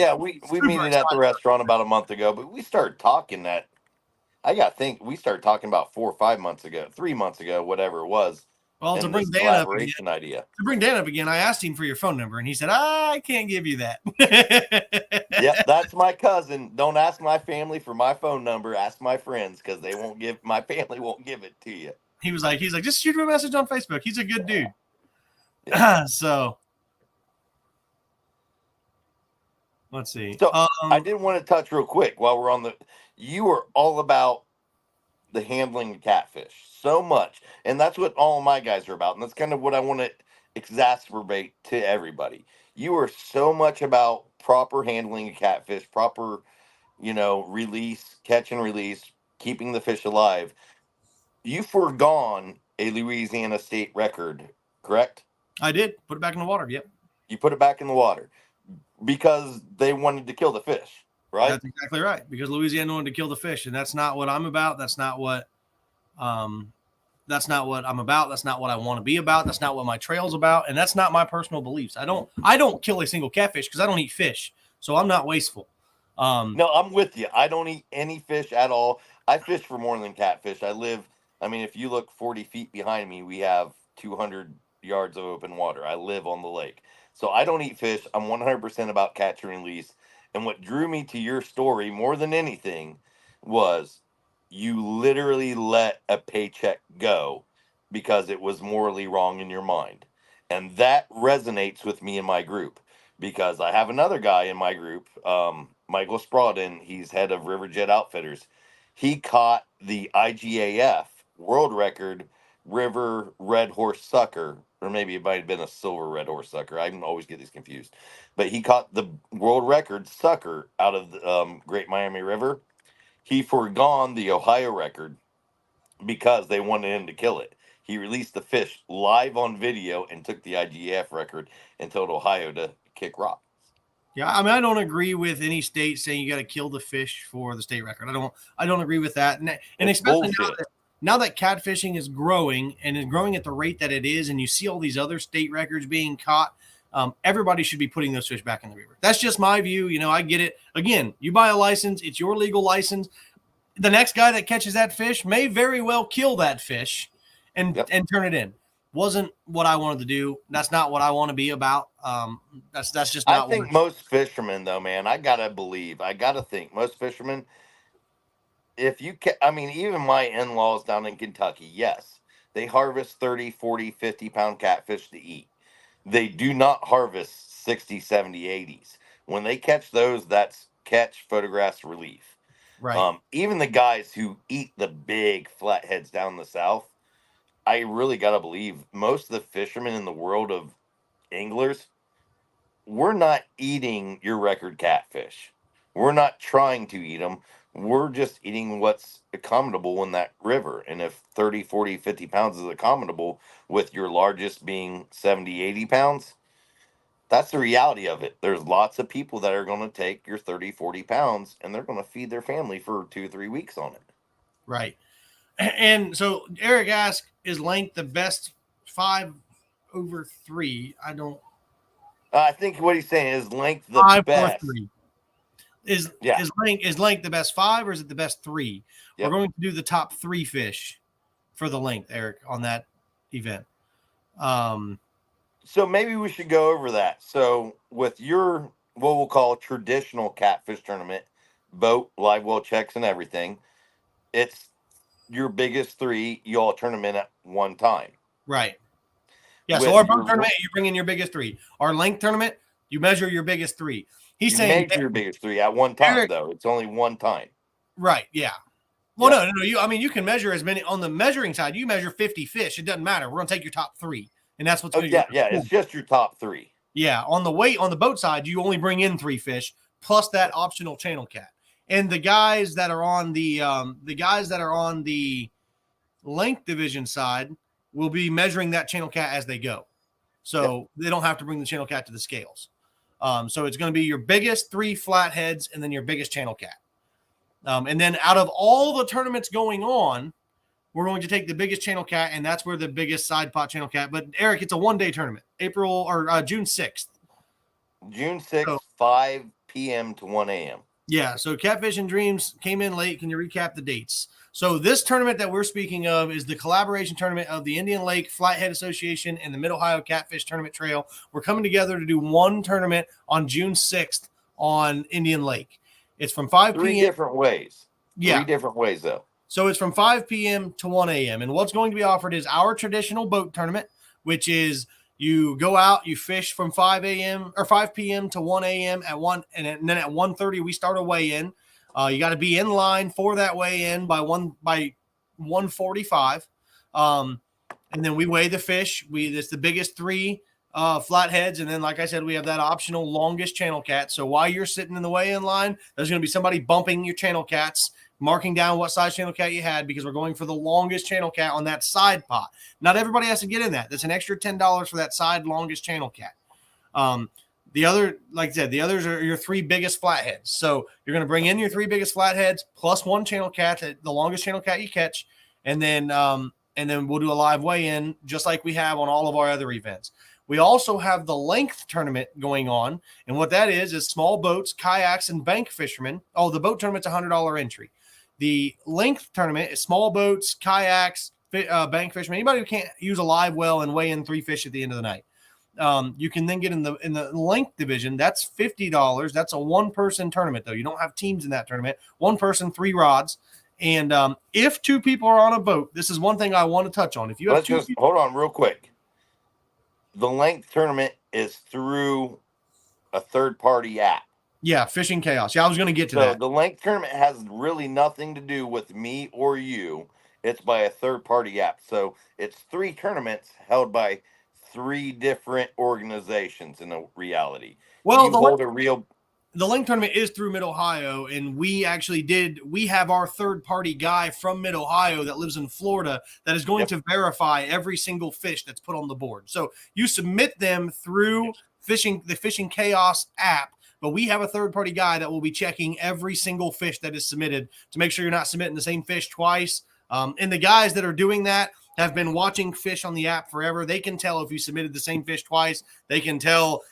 at the restaurant about a month ago, but we started talking we started talking about 4 or 5 months ago, 3 months ago, whatever it was. Well, to bring Dan up again, I asked him for your phone number, and he said, I can't give you that. Yeah, that's my cousin. Don't ask my family for my phone number. Ask my friends, because my family won't give it to you. He's like, just shoot him a message on Facebook. He's a good dude. Yeah. So let's see. So I did want to touch real quick while we're on you are all about the handling of catfish so much. And that's what all of my guys are about. And that's kind of what I want to exacerbate to everybody. You are so much about proper handling of catfish, proper, release, catch and release, keeping the fish alive. You foregone a Louisiana state record, correct? I did. Put it back in the water. Yep. You put it back in the water because they wanted to kill the fish, right? That's exactly right. Because Louisiana wanted to kill the fish, and that's not what I'm about. That's not what I'm about. That's not what I want to be about. That's not what my trail's about, and that's not my personal beliefs. I don't kill a single catfish because I don't eat fish, so I'm not wasteful. No, I'm with you. I don't eat any fish at all. I fish for more than catfish. If you look 40 feet behind me, we have 200 yards of open water. I live on the lake. So I don't eat fish. I'm 100% about catch and release. And what drew me to your story more than anything was you literally let a paycheck go because it was morally wrong in your mind. And that resonates with me in my group, because I have another guy in my group, Michael Sprawden. He's head of Riverjet Outfitters. He caught the IGAF world record river red horse sucker, or maybe it might have been a silver red horse sucker. I always get these confused. But he caught the world record sucker out of the Great Miami River. He forgone the Ohio record because they wanted him to kill it. He released the fish live on video and took the IGF record and told Ohio to kick rocks. Yeah, I don't agree with any state saying you got to kill the fish for the state record. I don't agree with that. And especially now that catfishing is growing and is growing at the rate that it is, and you see all these other state records being caught, everybody should be putting those fish back in the river. That's just my view. I get it. Again, you buy a license, it's your legal license. The next guy that catches that fish may very well kill that fish and turn it in. Wasn't what I wanted to do. That's not what I want to be about. That's just not. I think most fishermen, though, man, I gotta think most fishermen, even my in-laws down in Kentucky, yes, they harvest 30, 40, 50-pound catfish to eat. They do not harvest 60, 70, 80s. When they catch those, that's catch, photographs, relief. Right. Even the guys who eat the big flatheads down the south, I really got to believe most of the fishermen in the world of anglers, we're not eating your record catfish. We're not trying to eat them. We're just eating what's accommodable in that river. And if 30, 40, 50 pounds is accommodable, with your largest being 70, 80 pounds, that's the reality of it. There's lots of people that are going to take your 30, 40 pounds and they're going to feed their family for 2 or 3 weeks on it. Right. And so Eric asked, is length the best 5/3? I think what he's saying is length the 5/3. best. Is length the best 5 or is it the best 3? Yep. We're going to do the top 3 fish for the length, Eric, on that event. So maybe we should go over that. So with your, what we'll call traditional catfish tournament, boat, live well checks and everything, it's your biggest 3, you all tournament at one time. Right. Yeah, so our boat tournament, you bring in your biggest 3. Our length tournament, you measure your biggest 3. He's saying measure your biggest 3 at one time, though. It's only one time. Right, yeah. Well, no. You can measure as many. On the measuring side, you measure 50 fish. It doesn't matter. We're going to take your top 3. And that's what's going to it's just your top 3. Yeah, on the boat side, you only bring in 3 fish plus that optional channel cat. And the guys that are on the length division side will be measuring that channel cat as they go. So they don't have to bring the channel cat to the scales. So it's going to be your biggest 3 flatheads and then your biggest channel cat. And then out of all the tournaments going on, we're going to take the biggest channel cat, and that's where the biggest side pot channel cat. But Eric, it's a 1-day tournament, June 6th. June 6th, So, 5 p.m. to 1 a.m. Yeah. So Catfish and Dreams came in late. Can you recap the dates? So this tournament that we're speaking of is the collaboration tournament of the Indian Lake Flathead Association and the Mid-Ohio Catfish Tournament Trail. We're coming together to do one tournament on June 6th on Indian Lake. It's from 5 p.m. 3 different ways. Yeah. 3 different ways, though. So it's from 5 p.m. to 1 a.m. And what's going to be offered is our traditional boat tournament, which is you go out, you fish from 5 a.m. or 5 p.m. to 1 a.m. at 1, and then at 1:30 we start a weigh-in. You got to be in line for that weigh-in by 1:45. And then we weigh the fish. It's the biggest 3 flatheads, and then like I said, we have that optional longest channel cat. So while you're sitting in the weigh-in line, there's going to be somebody bumping your channel cats, marking down what size channel cat you had, because we're going for the longest channel cat on that side pot. Not everybody has to get in that. That's an extra $10 for that side longest channel cat. The other, like I said, the others are your 3 biggest flatheads. So you're going to bring in your 3 biggest flatheads plus 1 channel cat, the longest channel cat you catch, and then we'll do a live weigh-in just like we have on all of our other events. We also have the length tournament going on, and what that is small boats, kayaks, and bank fishermen. Oh, the boat tournament's $100 entry. The length tournament is small boats, kayaks, bank fishermen, anybody who can't use a live well and weigh in 3 fish at the end of the night. You can then get in the length division. That's $50. That's a 1-person tournament, though. You don't have teams in that tournament. 1 person, 3 rods. And if 2 people are on a boat, this is one thing I want to touch on. If you have Let's 2 just people, hold on real quick. The length tournament is through a third-party app. Yeah, Fishing Chaos. Yeah, I was going to get to So that. the length tournament has really nothing to do with me or you. It's by a third-party app. So it's 3 tournaments held by 3 different organizations in a reality. Well, The length tournament is through Mid-Ohio, and we have our third-party guy from Mid-Ohio that lives in Florida that is going to verify every single fish that's put on the board. So you submit them through the Fishing Chaos app, but we have a third-party guy that will be checking every single fish that is submitted to make sure you're not submitting the same fish twice. And the guys that are doing that have been watching fish on the app forever. They can tell if you submitted the same fish twice. They can tell.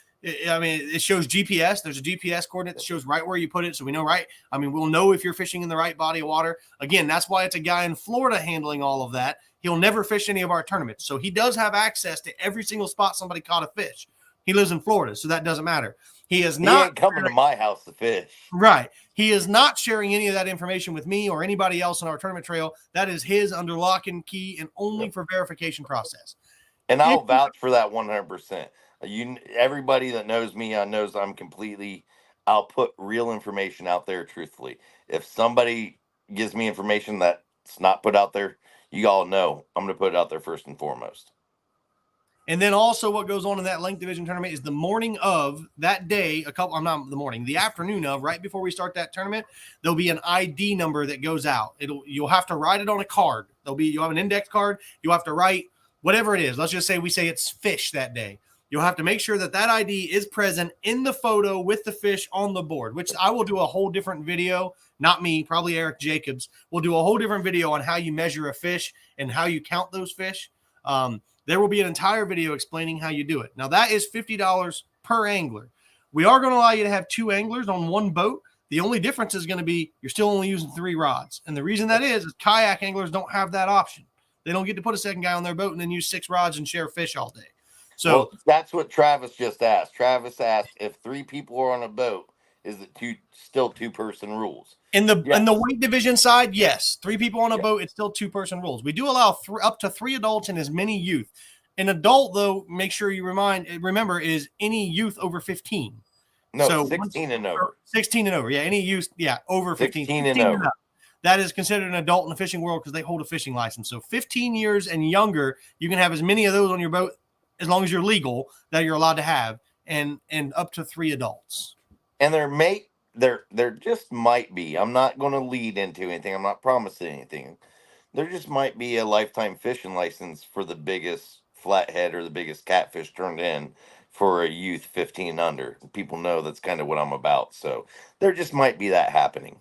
I mean, it shows GPS. There's a GPS coordinate that shows right where you put it, so we know right. I mean, we'll know if you're fishing in the right body of water. Again, that's why it's a guy in Florida handling all of that. He'll never fish any of our tournaments, so he does have access to every single spot somebody caught a fish. He lives in Florida, so that doesn't matter. He ain't coming to my house to fish. Right. He is not sharing any of that information with me or anybody else on our tournament trail. That is his under lock and key and only for verification process. And I'll vouch for that 100%. Everybody that knows me, knows I'll put real information out there truthfully. If somebody gives me information that's not put out there, you all know I'm going to put it out there first and foremost. And then also what goes on in that length division tournament is the morning of that day, the afternoon of, right before we start that tournament, there'll be an ID number that goes out. You'll have to write it on a card. You'll have an index card. You'll have to write whatever it is. Let's just say we say it's fish that day. You'll have to make sure that ID is present in the photo with the fish on the board, which I will do a whole different video. Not me, probably Eric Jacobs. We'll do a whole different video on how you measure a fish and how you count those fish. There will be an entire video explaining how you do it. Now, that is $50 per angler. We are going to allow you to have 2 anglers on 1 boat. The only difference is going to be you're still only using 3 rods. And the reason that is kayak anglers don't have that option. They don't get to put a second guy on their boat and then use 6 rods and share fish all day. So that's what Travis just asked. Travis asked if 3 people are on a boat, is it still 2-person rules? In the weight division side, yes. 3 people on a boat, it's still 2-person rules. We do allow up to 3 adults and as many youth. An adult, though, make sure you remember, is any youth over 15. No, so 16 and over. 16 and over, yeah. Any youth, over 15. 16 and over. Up. That is considered an adult in the fishing world because they hold a fishing license. So 15 years and younger, you can have as many of those on your boat as long as you're legal that you're allowed to have, and up to 3 adults. And there just might be. I'm not going to lead into anything. I'm not promising anything. There just might be a lifetime fishing license for the biggest flathead or the biggest catfish turned in for a youth 15 and under. People know that's kind of what I'm about. So there just might be that happening.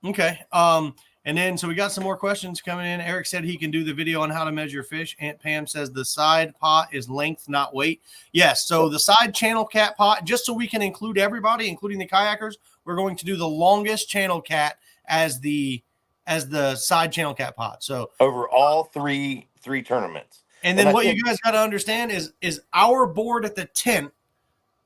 Okay. And then so we got some more questions coming in. Eric said he can do the video on how to measure fish. Aunt Pam says the side pot is length, not weight. Yes. So the side channel cat pot, just so we can include everybody, including the kayakers, we're going to do the longest channel cat as the side channel cat pot. So over all three tournaments. And then what you guys got to understand is our board at the tent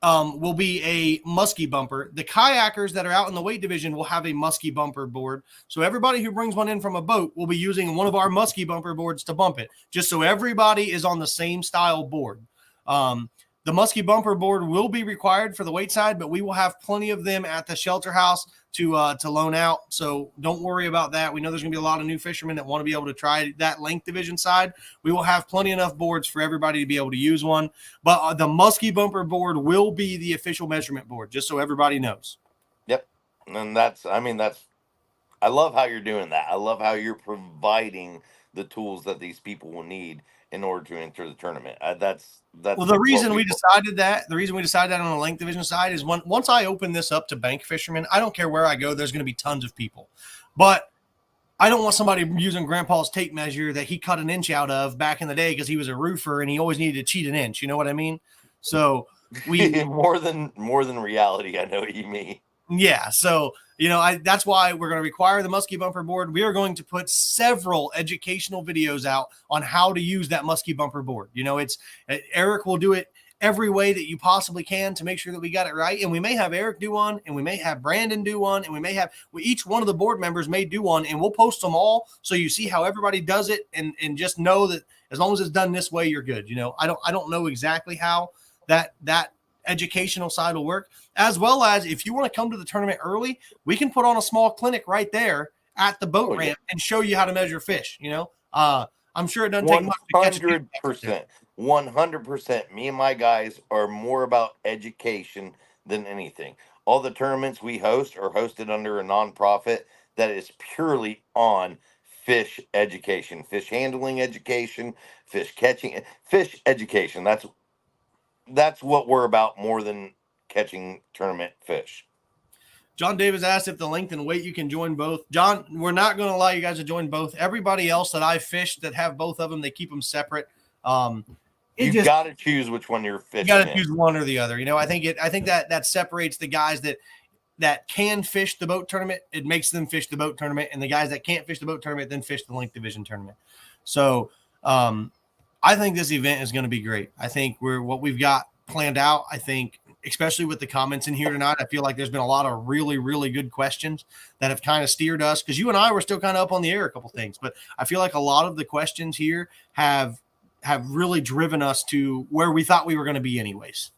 will be a muskie bumper. The kayakers that are out in the weight division will have a muskie bumper board. So everybody who brings one in from a boat will be using one of our muskie bumper boards to bump it, just so everybody is on the same style board. The muskie bumper board will be required for the weight side, but we will have plenty of them at the shelter house to loan out. So don't worry about that. We know there's going to be a lot of new fishermen that want to be able to try that length division side. We will have plenty enough boards for everybody to be able to use one. But the muskie bumper board will be the official measurement board, just so everybody knows. Yep. And I love how you're doing that. I love how you're providing the tools that these people will need in order to enter the tournament. That's well, the reason we decided that on the length division side is once I open this up to bank fishermen, I don't care where I go, there's going to be tons of people. But I don't want somebody using Grandpa's tape measure that he cut an inch out of back in the day because he was a roofer and he always needed to cheat an inch. You know what I mean? So we more than reality. I know what you mean. Yeah. So, that's why we're going to require the muskie bumper board. We are going to put several educational videos out on how to use that muskie bumper board. Eric will do it every way that you possibly can to make sure that we got it right. And we may have Eric do one, and we may have Brandon do one, and we may have each one of the board members may do one, and we'll post them all so you see how everybody does it, and just know that as long as it's done this way, you're good. I don't know exactly how that educational side will work, as well as if you want to come to the tournament early, we can put on a small clinic right there at the boat ramp and show you how to measure fish. I'm sure it doesn't take much to catch 100%. Me and my guys are more about education than anything. All the tournaments we host are hosted under a nonprofit that is purely on fish education, fish handling education, fish catching, fish education. That's what we're about more than catching tournament fish. John Davis asked if the length and weight you can join both. John, we're not going to allow you guys to join both. Everybody else that I've fished that have both of them, they keep them separate. You got to choose which one you're fishing. You got to choose one or the other. I think that separates the guys that can fish the boat tournament. It makes them fish the boat tournament, and the guys that can't fish the boat tournament then fish the length division tournament. So, I think this event is going to be great. I think what we've got planned out. I think, especially with the comments in here tonight, I feel like there's been a lot of really, really good questions that have kind of steered us, because you and I were still kind of up on the air a couple things, but I feel like a lot of the questions here have really driven us to where we thought we were going to be anyways.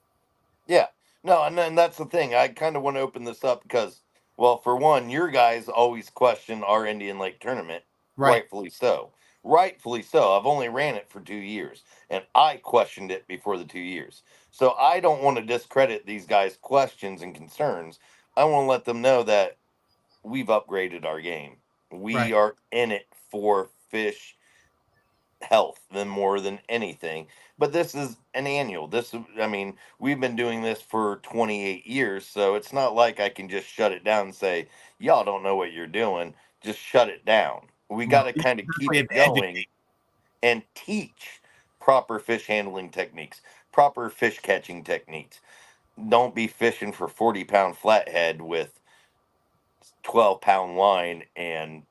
Yeah, no. And then that's the thing. I kind of want to open this up because, well, for one, your guys always question our Indian Lake tournament. Right. Rightfully so. I've only ran it for 2 years, and I questioned it before the 2 years. So I don't want to discredit these guys' questions and concerns. I want to let them know that we've upgraded our game. We are in it for fish health than more than anything. But this is an annual. We've been doing this for 28 years, so it's not like I can just shut it down and say, y'all don't know what you're doing. Just shut it down. We got to kind of keep it going and teach proper fish handling techniques, proper fish catching techniques. Don't be fishing for 40-pound flathead with 12-pound line and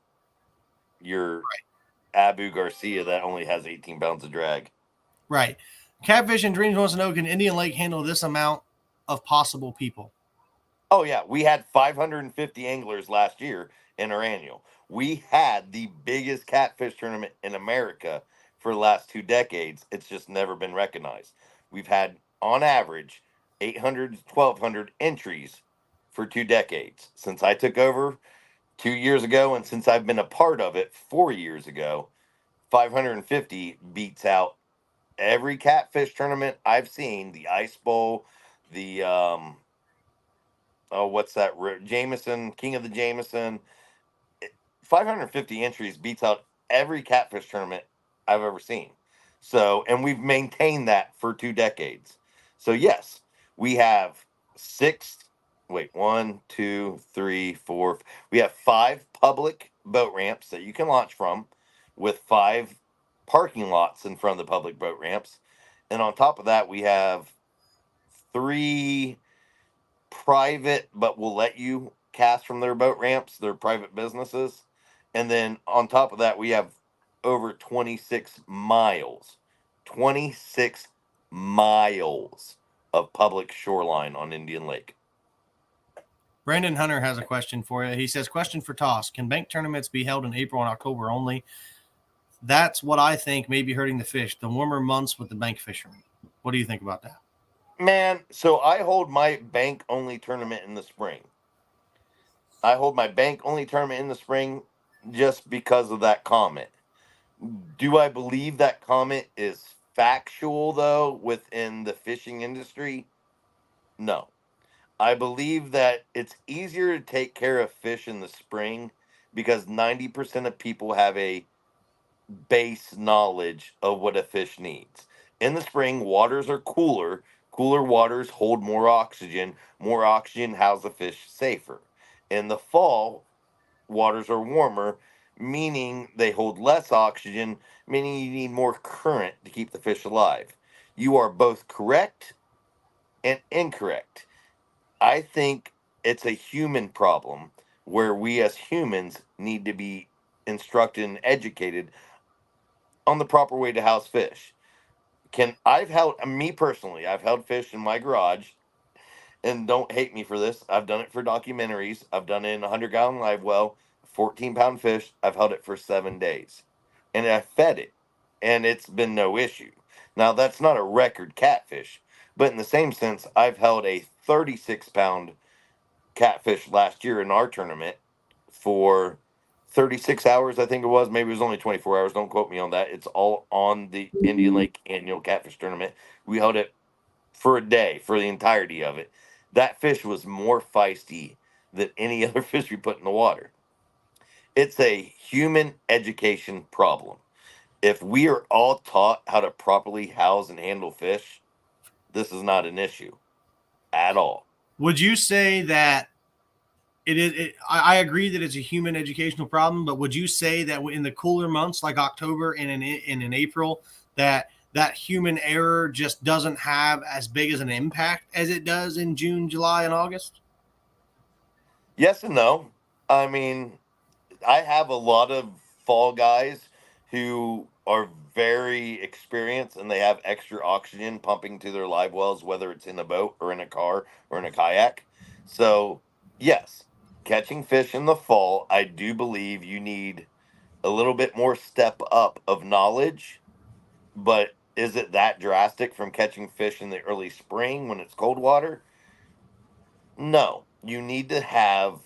your Abu Garcia that only has 18 pounds of drag. Right. Catfish and Dreams wants to know, can Indian Lake handle this amount of possible people? Oh, yeah. We had 550 anglers last year in our annual. We had the biggest catfish tournament in America for the last 2 decades. It's just never been recognized. We've had, on average, 800 to 1,200 entries for 2 decades. Since I took over 2 years ago, and since I've been a part of it 4 years ago, 550 beats out every catfish tournament I've seen. The Ice Bowl, the what's that? Jameson, King of the Jameson. 550 entries beats out every catfish tournament I've ever seen. So, and we've maintained that for 2 decades. So yes, we have six. Wait, one, two, three, four. We have five public boat ramps that you can launch from, with five parking lots in front of the public boat ramps, and on top of that, we have three private, but will let you cast from their boat ramps. They're private businesses, and then on top of that, we have over 26 miles, 26 miles of public shoreline on Indian Lake. Brandon Hunter has a question for you. He says, question for Toss. Can bank tournaments be held in April and October only? That's what I think may be hurting the fish, the warmer months with the bank fishery. What do you think about that? Man, so I hold my bank only tournament in the spring. I hold my bank only tournament in the spring just because of that comment. Do I believe that comment is factual, though, within the fishing industry? No. I believe that it's easier to take care of fish in the spring because 90% of people have a base knowledge of what a fish needs. In the spring, waters are cooler. Cooler waters hold more oxygen. More oxygen house the fish safer. In the fall, waters are warmer, meaning they hold less oxygen, meaning you need more current to keep the fish alive. You are both correct and incorrect. I think it's a human problem where we as humans need to be instructed and educated on the proper way to house fish. Can I've held me personally, I've held fish in my garage, and don't hate me for this. I've done it for documentaries. I've done it in a 100-gallon live well, 14-pound fish. I've held it for 7 days, and I fed it, and it's been no issue. Now that's not a record catfish, but in the same sense, I've held a 36-pound catfish last year in our tournament for 36 hours, I think it was. Maybe it was only 24 hours. Don't quote me on that. It's all on the Indian Lake annual catfish tournament. We held it for a day, for the entirety of it. That fish was more feisty than any other fish we put in the water. It's a human education problem. If we are all taught how to properly house and handle fish, this is not an issue at all. Would you say that it is? I agree that it's a human educational problem, but would you say that in the cooler months like October and in April, that human error just doesn't have as big as an impact as it does in June, July, and August? Yes and no. I mean, I have a lot of fall guys who are very experienced and they have extra oxygen pumping to their live wells, whether it's in a boat or in a car or in a kayak. So, yes, catching fish in the fall, I do believe you need a little bit more step up of knowledge, but is it that drastic from catching fish in the early spring when it's cold water? No. You need to have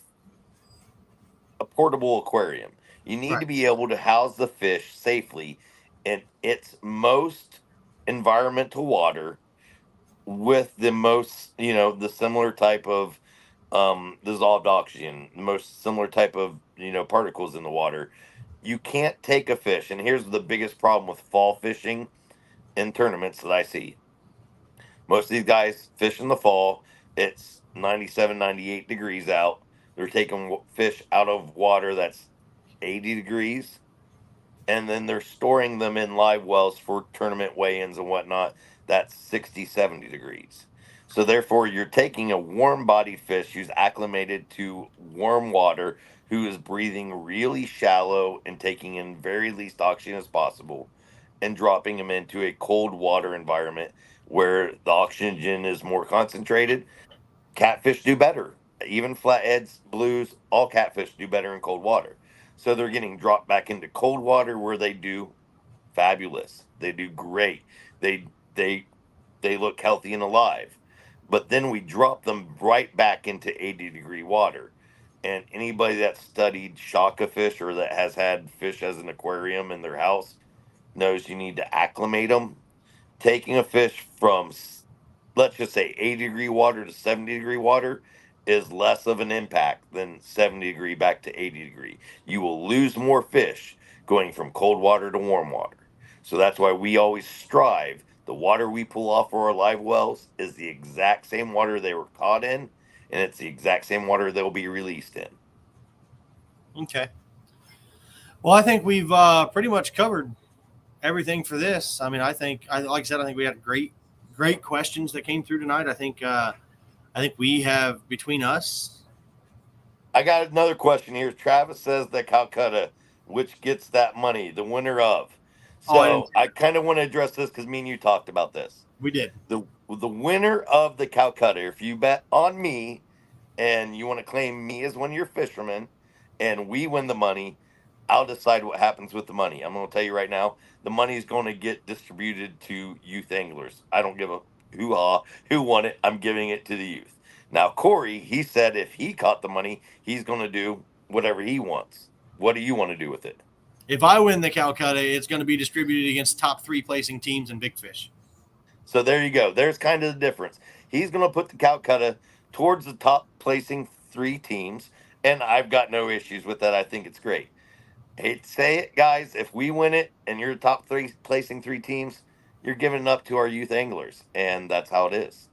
a portable aquarium. You need Right. to be able to house the fish safely in its most environmental water with the most, the similar type of dissolved oxygen, the most similar type of, particles in the water. You can't take a fish, and here's the biggest problem with fall fishing in tournaments that I see. Most of these guys fish in the fall. It's 97, 98 degrees out. They're taking fish out of water that's 80 degrees, and then they're storing them in live wells for tournament weigh-ins and whatnot that's 60, 70 degrees. So therefore you're taking a warm-bodied fish who's acclimated to warm water, who is breathing really shallow and taking in very least oxygen as possible, and dropping them into a cold water environment where the oxygen is more concentrated. Catfish do better. Even flatheads, blues, all catfish do better in cold water. So they're getting dropped back into cold water where they do fabulous. They do great. They they they look healthy and alive. But then we drop them right back into 80-degree water. And anybody that studied shaka fish or that has had fish as an aquarium in their house knows you need to acclimate them. Taking a fish from, let's just say, 80-degree water to 70-degree water is less of an impact than 70-degree back to 80-degree. You will lose more fish going from cold water to warm water. So that's why we always strive The water we pull off for our live wells is the exact same water they were caught in, and it's the exact same water they'll be released in. Okay. Well, I think we've pretty much covered everything for this. I mean, like I said, I think we had great questions that came through tonight. I think we have between us. I got another question here. Travis says that Calcutta, which gets that money, the winner of. So I kind of want to address this because me and you talked about this. We did. The winner of the Calcutta, if you bet on me and you want to claim me as one of your fishermen and we win the money, I'll decide what happens with the money. I'm going to tell you right now, the money is going to get distributed to youth anglers. I don't give a hoo-ha who won it. I'm giving it to the youth. Now, Corey, he said if he caught the money, he's going to do whatever he wants. What do you want to do with it? If I win the Calcutta, it's going to be distributed against top 3 placing teams in Big Fish. So there you go. There's kind of the difference. He's going to put the Calcutta towards the top placing 3 teams, and I've got no issues with that. I think it's great. Hate to say it, guys. If we win it and you're top 3 placing 3 teams, you're giving it up to our youth anglers, and that's how it is.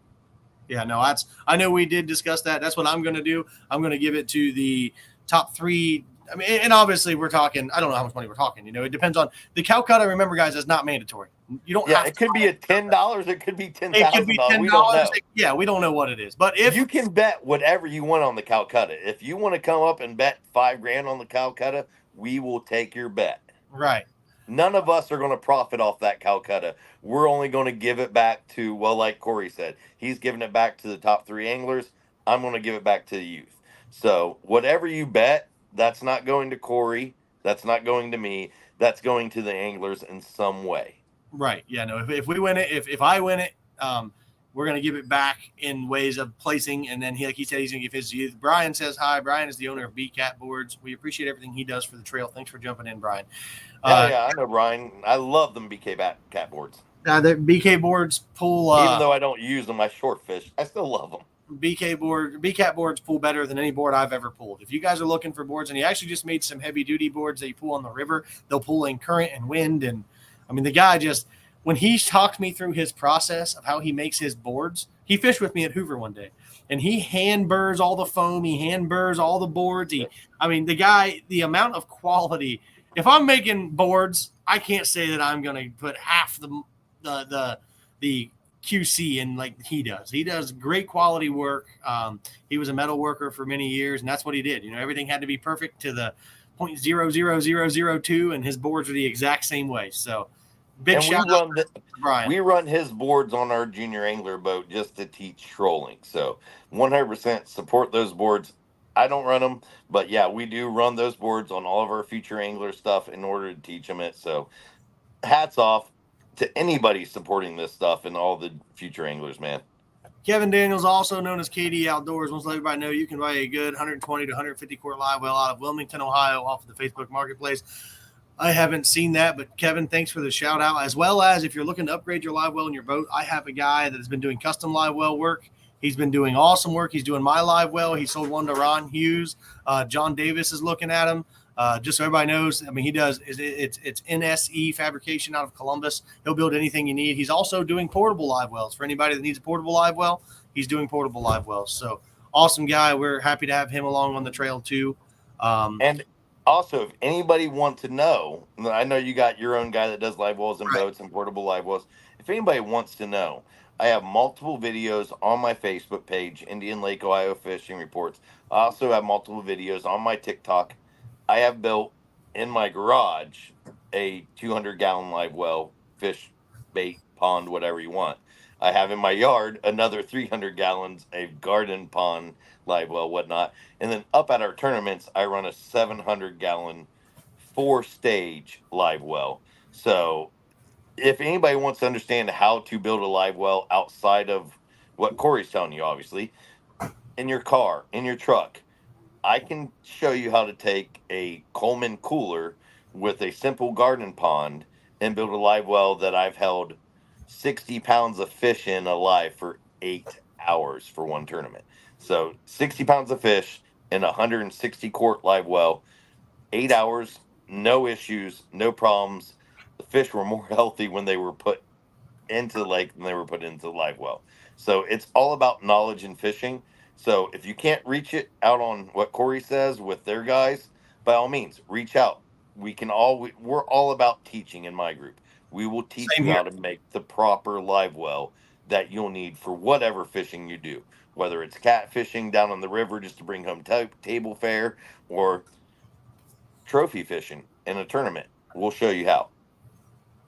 Yeah, no, I know we did discuss that. That's what I'm going to do. I'm going to give it to the top 3. I mean, and obviously we're talking, I don't know how much money we're talking. It depends on the Calcutta. Remember, guys, is not mandatory. You don't have it could be at $10. It could be $10,000. It could be $10. We don't know. Yeah, we don't know what it is. But if you can bet whatever you want on the Calcutta, if you want to come up and bet $5,000 on the Calcutta, we will take your bet. Right. None of us are going to profit off that Calcutta. We're only going to give it back to, well, like Corey said, he's giving it back to the top 3 anglers. I'm going to give it back to the youth. So whatever you bet, that's not going to Corey. That's not going to me. That's going to the anglers in some way. Right. Yeah. No. If we win it, if I win it, we're going to give it back in ways of placing. And then like he said, he's going to give his youth. Brian says hi. Brian is the owner of BCAT Boards. We appreciate everything he does for the trail. Thanks for jumping in, Brian. Yeah, I know Brian. I love them cat boards. The BK boards pull. Even though I don't use them, I short fish. I still love them. BCAT boards pull better than any board I've ever pulled. If you guys are looking for boards, and he actually just made some heavy duty boards that you pull on the river, they'll pull in current and wind. And I mean, the guy just, when he talked me through his process of how he makes his boards, he fished with me at Hoover one day, and he hand burrs all the foam. He hand burrs all the boards. The guy, the amount of quality. If I'm making boards, I can't say that I'm going to put half the QC in like he does. He does great quality work. He was a metal worker for many years, and that's what he did. Everything had to be perfect to the 0.00002, and his boards are the exact same way. So big shout out to Brian. We run his boards on our junior angler boat just to teach trolling. So 100% support those boards. I don't run them, but yeah, we do run those boards on all of our future angler stuff in order to teach them it. So hats off to anybody supporting this stuff and all the future anglers, man. Kevin Daniels, also known as KD Outdoors, wants to let everybody know you can buy a good 120 to 150 quart live well out of Wilmington, Ohio, off of the Facebook Marketplace. I haven't seen that, but Kevin, thanks for the shout out. As well as if you're looking to upgrade your live well in your boat, I have a guy that has been doing custom live well work. He's been doing awesome work. He's doing my live well. He sold one to Ron Hughes. John Davis is looking at him. Just so everybody knows, I mean, he does. It's NSE fabrication out of Columbus. He'll build anything you need. He's also doing portable live wells for anybody that needs a portable live well. He's doing portable live wells. So awesome guy. We're happy to have him along on the trail too. And also, if anybody wants to know, I know you got your own guy that does live wells and boats and portable live wells. If anybody wants to know, I have multiple videos on my Facebook page, Indian Lake, Ohio Fishing Reports. I also have multiple videos on my TikTok. I have built in my garage a 200-gallon live well, fish, bait, pond, whatever you want. I have in my yard another 300 gallons, a garden pond, live well, whatnot. And then up at our tournaments, I run a 700-gallon, 4-stage live well. So if anybody wants to understand how to build a live well outside of what Corey's telling you, obviously, in your car, in your truck, I can show you how to take a Coleman cooler with a simple garden pond and build a live well that I've held 60 pounds of fish in alive for 8 hours for one tournament. So 60 pounds of fish in a 160 quart live well, 8 hours, no issues, no problems. The fish were more healthy when they were put into the lake than they were put into the live well. So it's all about knowledge and fishing. So if you can't reach it out on what Corey says with their guys, by all means, reach out. We're all about teaching in my group. We will teach Same you here. how to make the proper live well that you'll need for whatever fishing you do, whether it's catfishing down on the river just to bring home table fare or trophy fishing in a tournament. We'll show you how.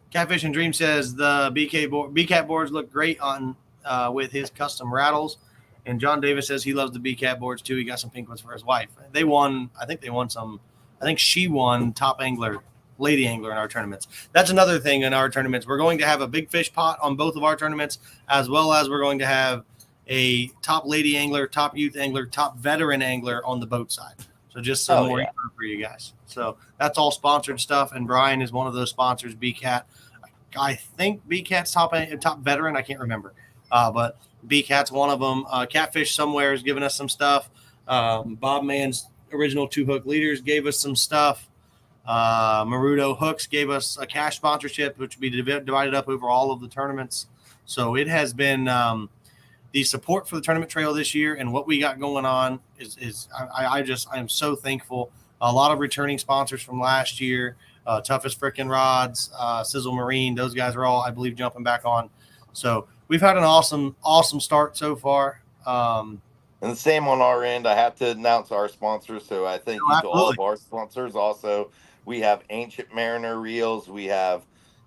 Catfish and Dream says the BCAT boards look great on with his custom rattles. And John Davis says he loves the BCAT boards too. He got some pink ones for his wife. They won. I think they won some. I think she won top angler, lady angler in our tournaments. That's another thing in our tournaments. We're going to have a big fish pot on both of our tournaments, as well as we're going to have a top lady angler, top youth angler, top veteran angler on the boat side. So just some more info for you guys. So that's all sponsored stuff. And Brian is one of those sponsors, BCAT. I think BCAT's top veteran. I can't remember. But BCAT's one of them. Catfish Somewhere is giving us some stuff. Bob Mann's original 2-hook leaders gave us some stuff. Marudo Hooks gave us a cash sponsorship, which will be divided up over all of the tournaments. So it has been the support for the tournament trail this year and what we got going on I am so thankful. A lot of returning sponsors from last year, Toughest Frickin' Rods, Sizzle Marine. Those guys are all, I believe, jumping back on. So we've had an awesome start so far. And the same on our end. I have to announce our sponsors. So I thank you to all of our sponsors. Also, we have Ancient Mariner Reels. We have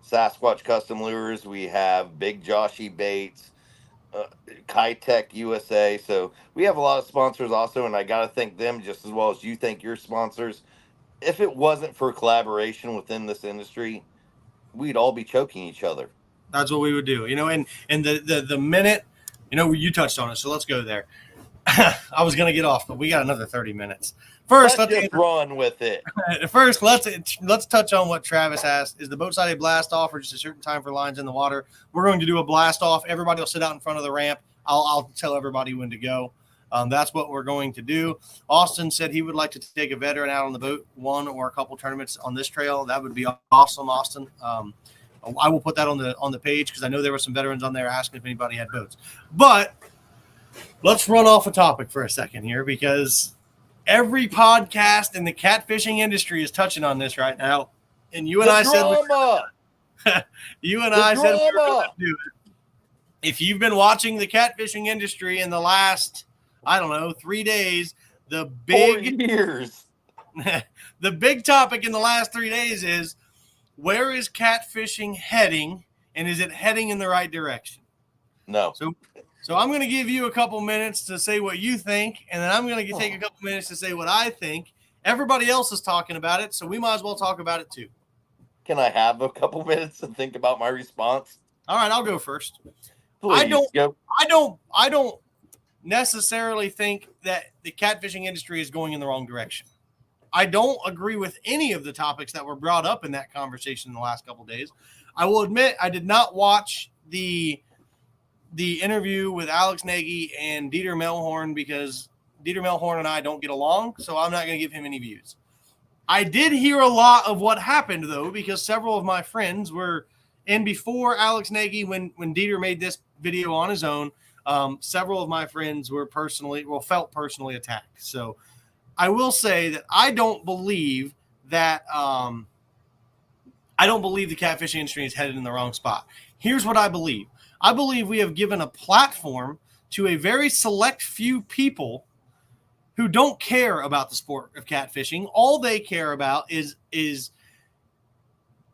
Sasquatch Custom Lures. We have Big Joshy Baits, Kitech USA. So we have a lot of sponsors also. And I got to thank them just as well as you thank your sponsors. If it wasn't for collaboration within this industry, we'd all be choking each other. That's what we would do. And the minute, you touched on it. So let's go there. I was going to get off, but we got another 30 minutes. First, let's just run with it. First, let's touch on what Travis asked. Is the boat side a blast off or just a certain time for lines in the water? We're going to do a blast off. Everybody will sit out in front of the ramp. I'll tell everybody when to go. That's what we're going to do. Austin said he would like to take a veteran out on the boat, one or a couple tournaments on this trail. That would be awesome, Austin. I will put that on the page because I know there were some veterans on there asking if anybody had boats. But let's run off a topic for a second here because every podcast in the catfishing industry is touching on this right now. And you and I said we were going to do it. If you've been watching the catfishing industry in the last, 3 days, the big 4 years. The big topic in the last 3 days is where is catfishing heading, and is it heading in the right direction? No. So I'm going to give you a couple minutes to say what you think, and then I'm going to take a couple minutes to say what I think. Everybody else is talking about it, so we might as well talk about it too. Can I have a couple minutes to think about my response? All right, I'll go first. Please, I don't necessarily think that the catfishing industry is going in the wrong direction. I don't agree with any of the topics that were brought up in that conversation in the last couple of days. I will admit I did not watch the interview with Alex Nagy and Dieter Melhorn because Dieter Melhorn and I don't get along, so I'm not going to give him any views. I did hear a lot of what happened, though, because several of my friends were – and before Alex Nagy, when Dieter made this video on his own, several of my friends were felt personally attacked. So I will say that I don't believe that the catfishing industry is headed in the wrong spot. Here's what I believe. I believe we have given a platform to a very select few people who don't care about the sport of catfishing. All they care about is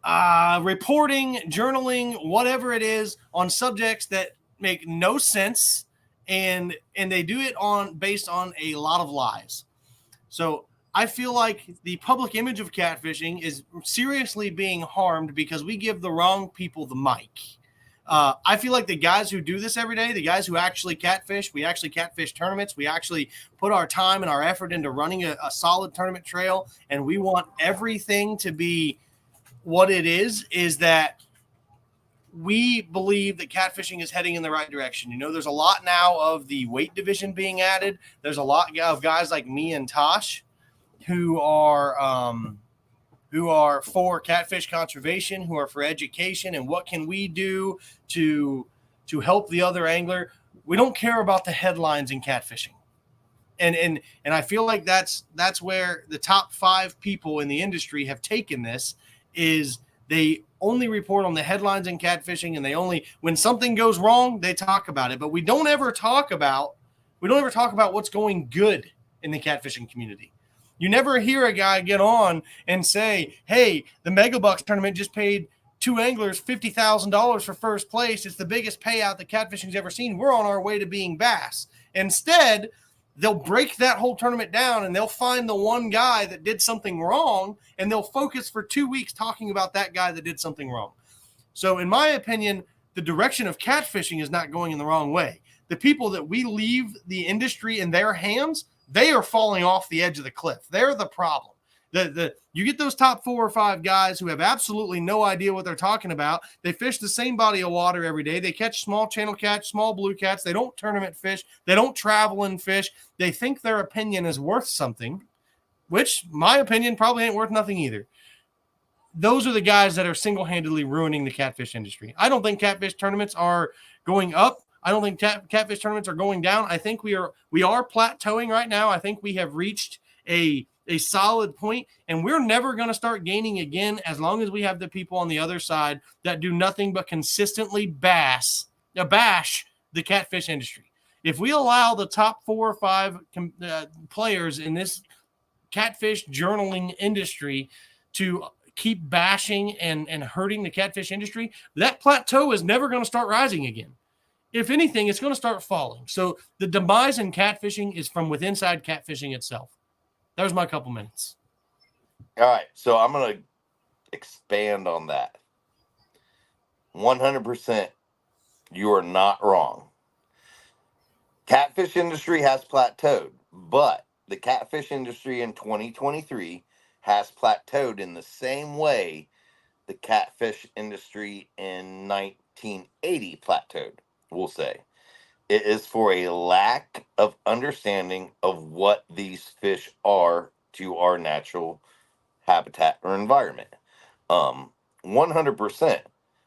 reporting, journaling, whatever it is, on subjects that make no sense, and they do it based on a lot of lies. So I feel like the public image of catfishing is seriously being harmed because we give the wrong people the mic. I feel like the guys who do this every day, the guys who actually catfish, we actually catfish tournaments, we actually put our time and our effort into running a solid tournament trail, and we want everything to be what it is that we believe that catfishing is heading in the right direction. There's a lot now of the weight division being added. There's a lot of guys like me and Tosh who are who are for catfish conservation, who are for education, and what can we do to help the other angler. We don't care about the headlines in catfishing. And I feel like that's where the top 5 people in the industry have taken this, is they only report on the headlines in catfishing, and they only, when something goes wrong, they talk about it. But we don't ever talk about what's going good in the catfishing community. You never hear a guy get on and say, "Hey, the Mega Bucks tournament just paid 2 anglers $50,000 for first place. It's the biggest payout that catfishing's ever seen. We're on our way to being bass." Instead, they'll break that whole tournament down, and they'll find the one guy that did something wrong, and they'll focus for 2 weeks talking about that guy that did something wrong. So in my opinion, the direction of catfishing is not going in the wrong way. The people that we leave the industry in their hands, they are falling off the edge of the cliff. They're the problem. You get those top 4 or 5 guys who have absolutely no idea what they're talking about. They fish the same body of water every day. They catch small channel catch, small blue cats. They don't tournament fish. They don't travel and fish. They think their opinion is worth something, which my opinion probably ain't worth nothing either. Those are the guys that are single-handedly ruining the catfish industry. I don't think catfish tournaments are going up. I don't think catfish tournaments are going down. I think we are plateauing right now. I think we have reached a solid point, and we're never going to start gaining again as long as we have the people on the other side that do nothing but consistently bash the catfish industry. If we allow the top 4 or 5 players in this catfish journaling industry to keep bashing and hurting the catfish industry, that plateau is never going to start rising again. If anything, it's going to start falling. So the demise in catfishing is from within inside catfishing itself. That was my couple minutes. All right, so I'm going to expand on that. 100%, you are not wrong. Catfish industry has plateaued, but the catfish industry in 2023 has plateaued in the same way the catfish industry in 1980 plateaued, we'll say. It is for a lack of understanding of what these fish are to our natural habitat or environment. 100%.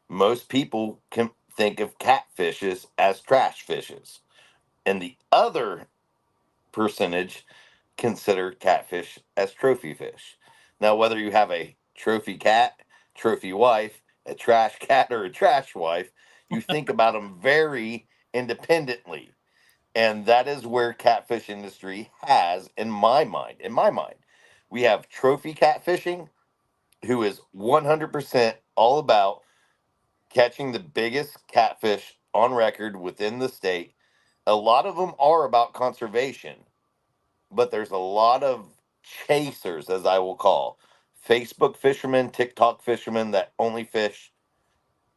Most people can think of catfishes as trash fishes, and the other percentage consider catfish as trophy fish. Now, whether you have a trophy cat, trophy wife, a trash cat, or a trash wife, you think about them very independently. And that is where catfish industry has, in my mind, we have trophy catfishing, who is 100% all about catching the biggest catfish on record within the state. A lot of them are about conservation, but there's a lot of chasers, as I will call, Facebook fishermen, TikTok fishermen that only fish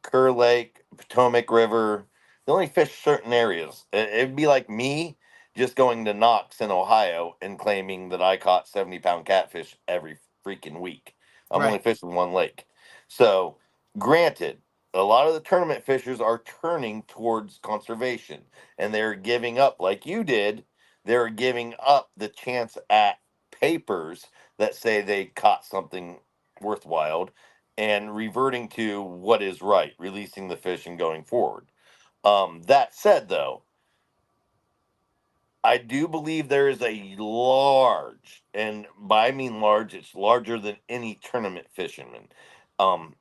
Kerr Lake, Potomac River. They only fish certain areas. It'd be like me just going to Knox in Ohio and claiming that I caught 70-pound catfish every freaking week. I'm only fishing one lake. So, granted, a lot of the tournament fishers are turning towards conservation, and they're giving up, like you did, they're giving up the chance at papers that say they caught something worthwhile and reverting to what is right, releasing the fish and going forward. That said, though, I do believe there is a large, and by I mean large, it's larger than any tournament fisherman. Um,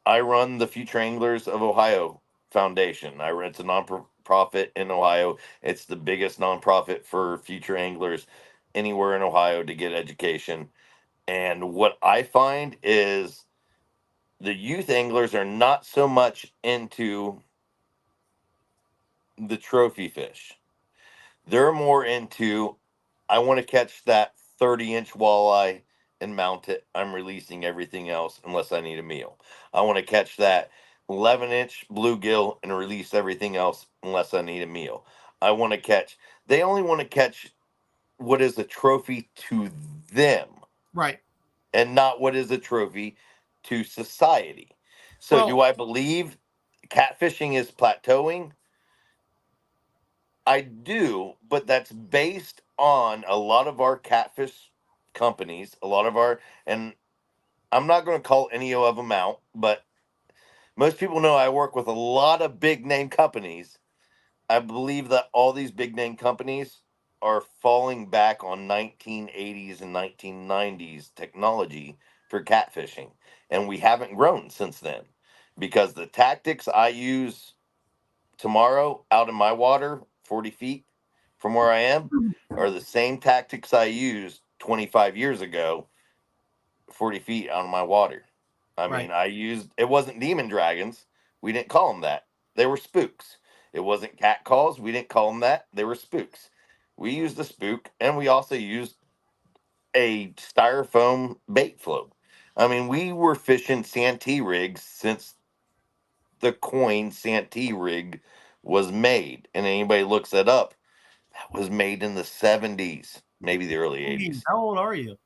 I run the Future Anglers of Ohio Foundation. It's a nonprofit in Ohio. It's the biggest nonprofit for future anglers anywhere in Ohio to get education. And what I find is the youth anglers are not so much into the trophy fish. They're more into, I want to catch that 30-inch walleye and mount it. I'm releasing everything else unless I need a meal. I want to catch that 11-inch bluegill and release everything else unless I need a meal. They only want to catch what is a trophy to them. Right. And not what is a trophy to society. So Well, do I believe catfishing is plateauing? I do, but that's based on a lot of our catfish companies, and I'm not going to call any of them out, but most people know I work with a lot of big name companies. I believe that all these big name companies are falling back on 1980s and 1990s technology for catfishing. And we haven't grown since then because the tactics I use tomorrow out in my water, 40 feet from where I am, are the same tactics I used 25 years ago, 40 feet out of my water. I Right. mean, it wasn't demon dragons. We didn't call them that. They were spooks. It wasn't cat calls. We didn't call them that. They were spooks. We used the spook and we also used a styrofoam bait float. I mean, we were fishing Santee rigs since the coin Santee rig was made. And anybody looks that up, that was made in the 70s, maybe the early 80s. How old are you?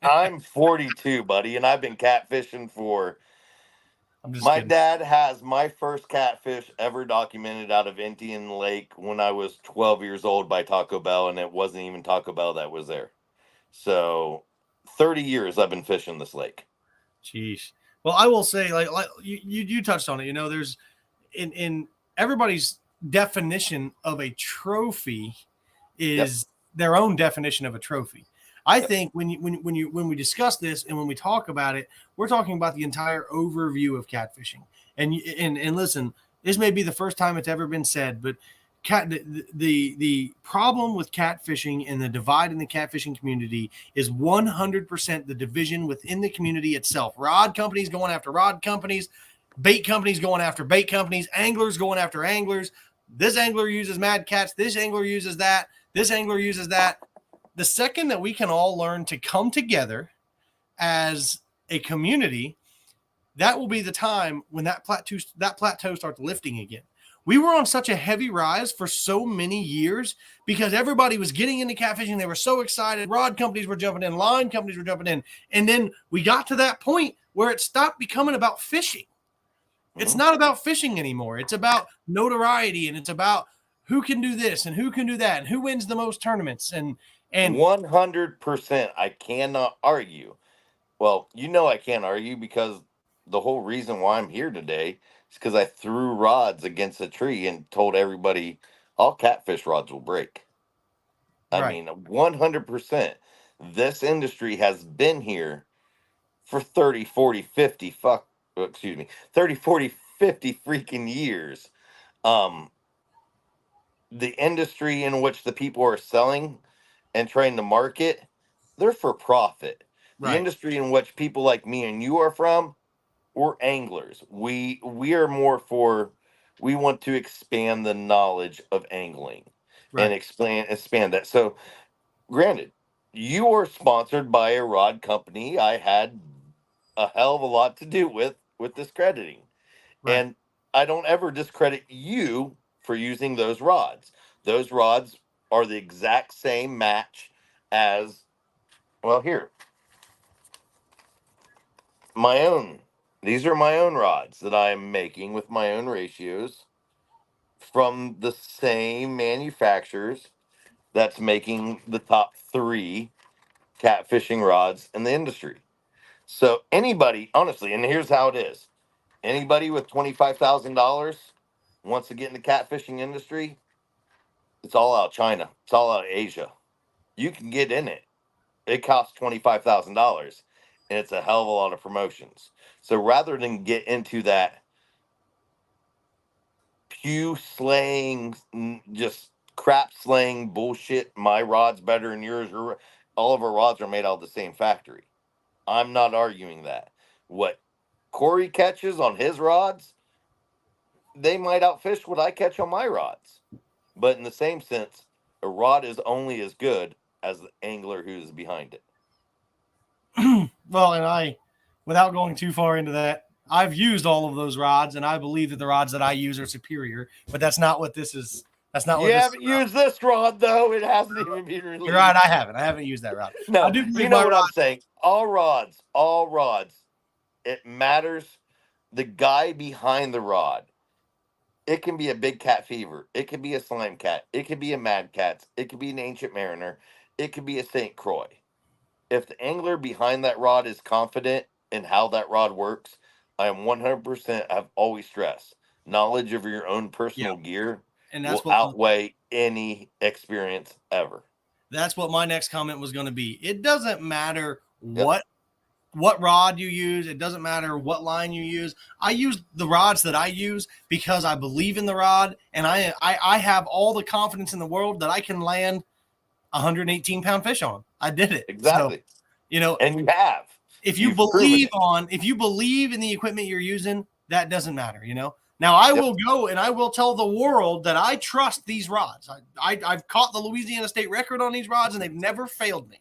I'm 42, buddy, and I've been catfishing for. I'm just My kidding. dad has my first catfish ever documented out of Indian Lake when I was 12 years old by Taco Bell, and it wasn't even Taco Bell that was there. So, 30 years I've been fishing this lake. Jeez. Well, I will say, like you touched on it. You know, there's in everybody's definition of a trophy is their own definition of a trophy. I Yep. think when we discuss this and when we talk about it, we're talking about the entire overview of catfishing. And listen, this may be the first time it's ever been said, but the problem with catfishing and the divide in the catfishing community is 100% the division within the community itself. Rod companies going after rod companies, bait companies going after bait companies, anglers going after anglers. This angler uses mad cats. This angler uses that. This angler uses that. The second that we can all learn to come together as a community, that will be the time when that plateau starts lifting again. We were on such a heavy rise for so many years because everybody was getting into catfishing. They were so excited. Rod companies were jumping in, line companies were jumping in. And then we got to that point where it stopped becoming about fishing. It's not about fishing anymore. It's about notoriety, and it's about who can do this and who can do that and who wins the most tournaments. And 100%. I cannot argue. Well, I can't argue because the whole reason why I'm here today is because I threw rods against a tree and told everybody all catfish rods will break. I right, mean, 100%. This industry has been here for 30, 40, 50, 30, 40, 50 freaking years. Um, the industry in which the people are selling and trying to market, they're for profit. The right, industry in which people like me and you are from, we're anglers. We are more for, we want to expand the knowledge of angling and right. expand that. So granted, you are sponsored by a rod company I had a hell of a lot to do with discrediting. Right. And I don't ever discredit you for using those rods. Those rods are the exact same match as, well, here, my own. These are my own rods that I am making with my own ratios from the same manufacturers that's making the top three catfishing rods in the industry. So anybody, honestly, and here's how it is. Anybody with $25,000 wants to get in the catfishing industry, it's all out China. It's all out Asia. You can get in it. It costs $25,000 and it's a hell of a lot of promotions. So rather than get into that pew slaying, just crap slaying bullshit, my rod's better than yours, all of our rods are made out of the same factory. I'm not arguing that. What Corey catches on his rods, they might outfish what I catch on my rods. But in the same sense, a rod is only as good as the angler who's behind it. Well, and without going too far into that, I've used all of those rods, and I believe that the rods that I use are superior. But that's not what this is. That's not You what this is haven't about. used this rod though; it hasn't even been You're right. released. I haven't. I haven't used that rod. I No, do you believe know my what I'm rod. saying. All rods. It matters. The guy behind the rod. It can be a big cat fever. It could be a slime cat. It could be a mad cat. It could be an ancient mariner. It could be a Saint Croix. if the angler behind that rod is confident in how that rod works, I am 100%, I've always stressed, knowledge of your own personal gear And will that's what outweigh any experience ever. that's what my next comment was going to be. It doesn't matter Yep. what rod you use. It doesn't matter what line you use. I use the rods that I use because I believe in the rod, and I have all the confidence in the world that I can land 118-pound fish on. I did it. Exactly. So, you know, And you have. if you You've proven it. if you believe in the equipment you're using, that doesn't matter, you know. Now I will go and I will tell the world that I trust these rods. I've caught the Louisiana state record on these rods and they've never failed me.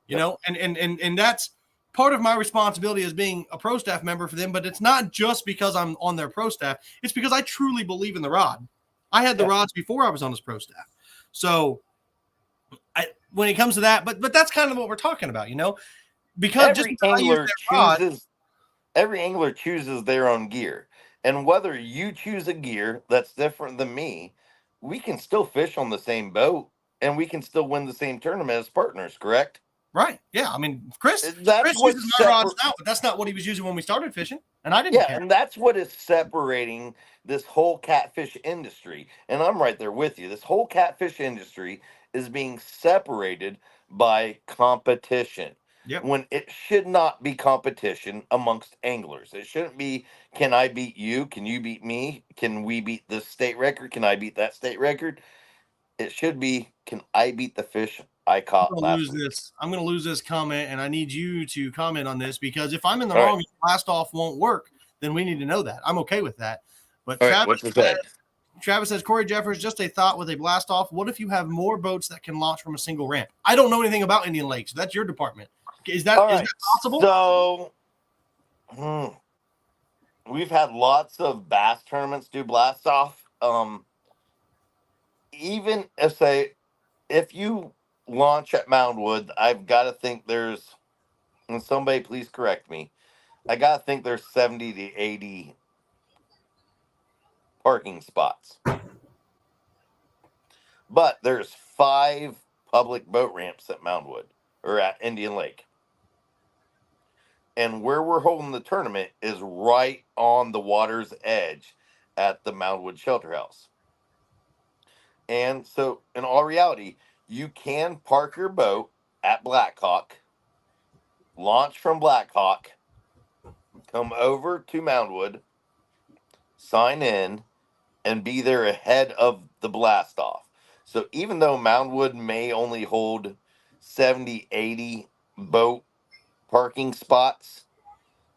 You know, and that's part of my responsibility as being a pro staff member for them, but it's not just because I'm on their pro staff. It's because I truly believe in the rod. I had the rods before I was on this pro staff. So when it comes to that, but that's kind of what we're talking about, you know, because every angler chooses their own gear. And whether you choose a gear that's different than me, we can still fish on the same boat and we can still win the same tournament as partners, correct? Right. Yeah. I mean, Chris uses my rods now, but that's not what he was using when we started fishing. And I didn't care. And that's what is separating this whole catfish industry. And I'm right there with you. This whole catfish industry is being separated by competition. Yep. When it should not be competition amongst anglers. It shouldn't be, can I beat you? Can you beat me? Can we beat this state record? Can I beat that state record? It should be, can I beat the fish I caught last week? I'm going to lose this comment, and I need you to comment on this, because if I'm in the wrong and blast off won't work, then we need to know that. I'm okay with that. But Travis says, Corey Jeffers, just a thought with a blast off. What if you have more boats that can launch from a single ramp? I don't know anything about Indian Lakes. That's your department. Is that possible? So we've had lots of bass tournaments do blast off. Even if you launch at Moundwood, I've got to think there's, and somebody please correct me, I got to think there's 70 to 80 parking spots. But there's 5 public boat ramps at Moundwood or at Indian Lake. And where we're holding the tournament is right on the water's edge at the Moundwood Shelter House. And so, in all reality, you can park your boat at Blackhawk, launch from Blackhawk, come over to Moundwood, sign in, and be there ahead of the blast off. So even though Moundwood may only hold 70, 80 boat parking spots,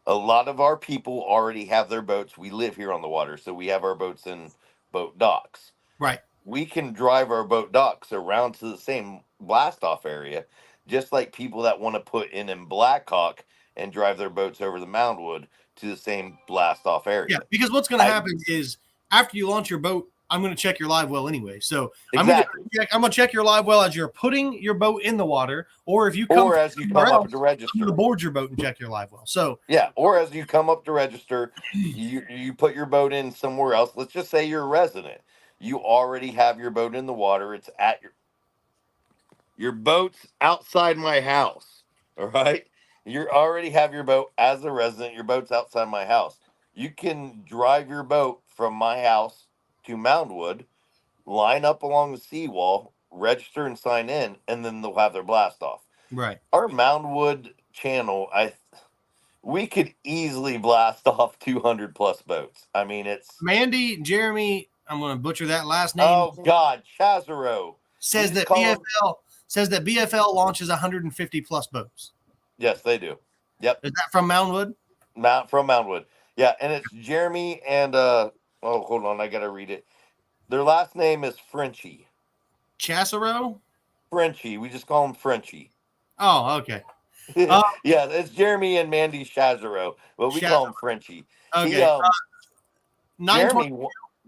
a lot of our people already have their boats. We live here on the water, so we have our boats in boat docks. Right. We can drive our boat docks around to the same blast off area, just like people that want to put in Blackhawk and drive their boats over the Moundwood to the same blast off area. Yeah, because what's going to happen is after you launch your boat, I'm going to check your live well anyway. So I'm going to check your live well as you're putting your boat in the water, or if you come as you come up to register. I'm going to board your boat and check your live well. So or as you come up to register, you put your boat in somewhere else. Let's just say you're a resident. You already have your boat in the water. It's at your boat's outside my house. All right. You already have your boat as a resident. Your boat's outside my house. You can drive your boat from my house to Moundwood, line up along the seawall, register and sign in, and then they'll have their blast off. Right. Our Moundwood channel, we could easily blast off 200 plus boats. I mean, it's Mandy, Jeremy, I'm going to butcher that last name. Oh God, Chazaro says that BFL launches 150 plus boats. Yes, they do. Yep. Is that from Moundwood? From Moundwood. Yeah, and it's Jeremy and hold on, I gotta read it. Their last name is Frenchie. Chassereau? Frenchie. We just call him Frenchie. Oh, okay. Yeah, it's Jeremy and Mandy Chazaro, but we call him Frenchie. Okay.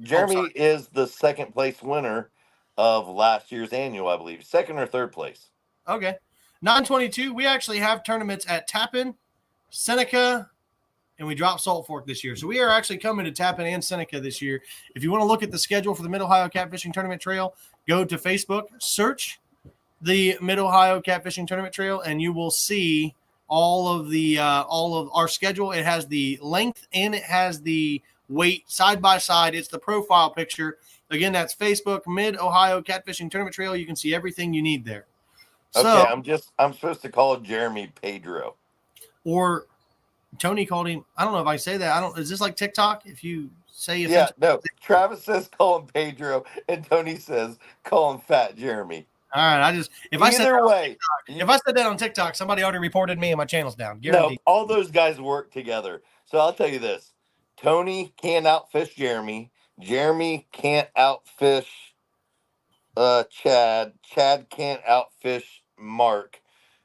Jeremy is the second place winner of last year's annual, I believe. Second or third place. Okay. 922, we actually have tournaments at Tappan, Seneca, and we dropped Salt Fork this year. So we are actually coming to Tappan and Seneca this year. If you want to look at the schedule for the Mid-Ohio Catfishing Tournament Trail, go to Facebook, search the Mid Ohio Catfishing Tournament Trail, and you will see all of our schedule. It has the length and it has the weight side by side. It's the profile picture. Again, that's Facebook Mid Ohio Catfishing Tournament Trail. You can see everything you need there. Okay, I'm supposed to call Jeremy Pedro. Or Tony called him. I don't know if I say that. Is this like TikTok? If you say no. Travis says call him Pedro, and Tony says call him Fat Jeremy. All right, if I said that on TikTok, somebody already reported me and my channel's down. Guaranteed. No, all those guys work together. So I'll tell you this: Tony can't outfish Jeremy. Jeremy can't outfish Chad. Chad can't outfish Mark.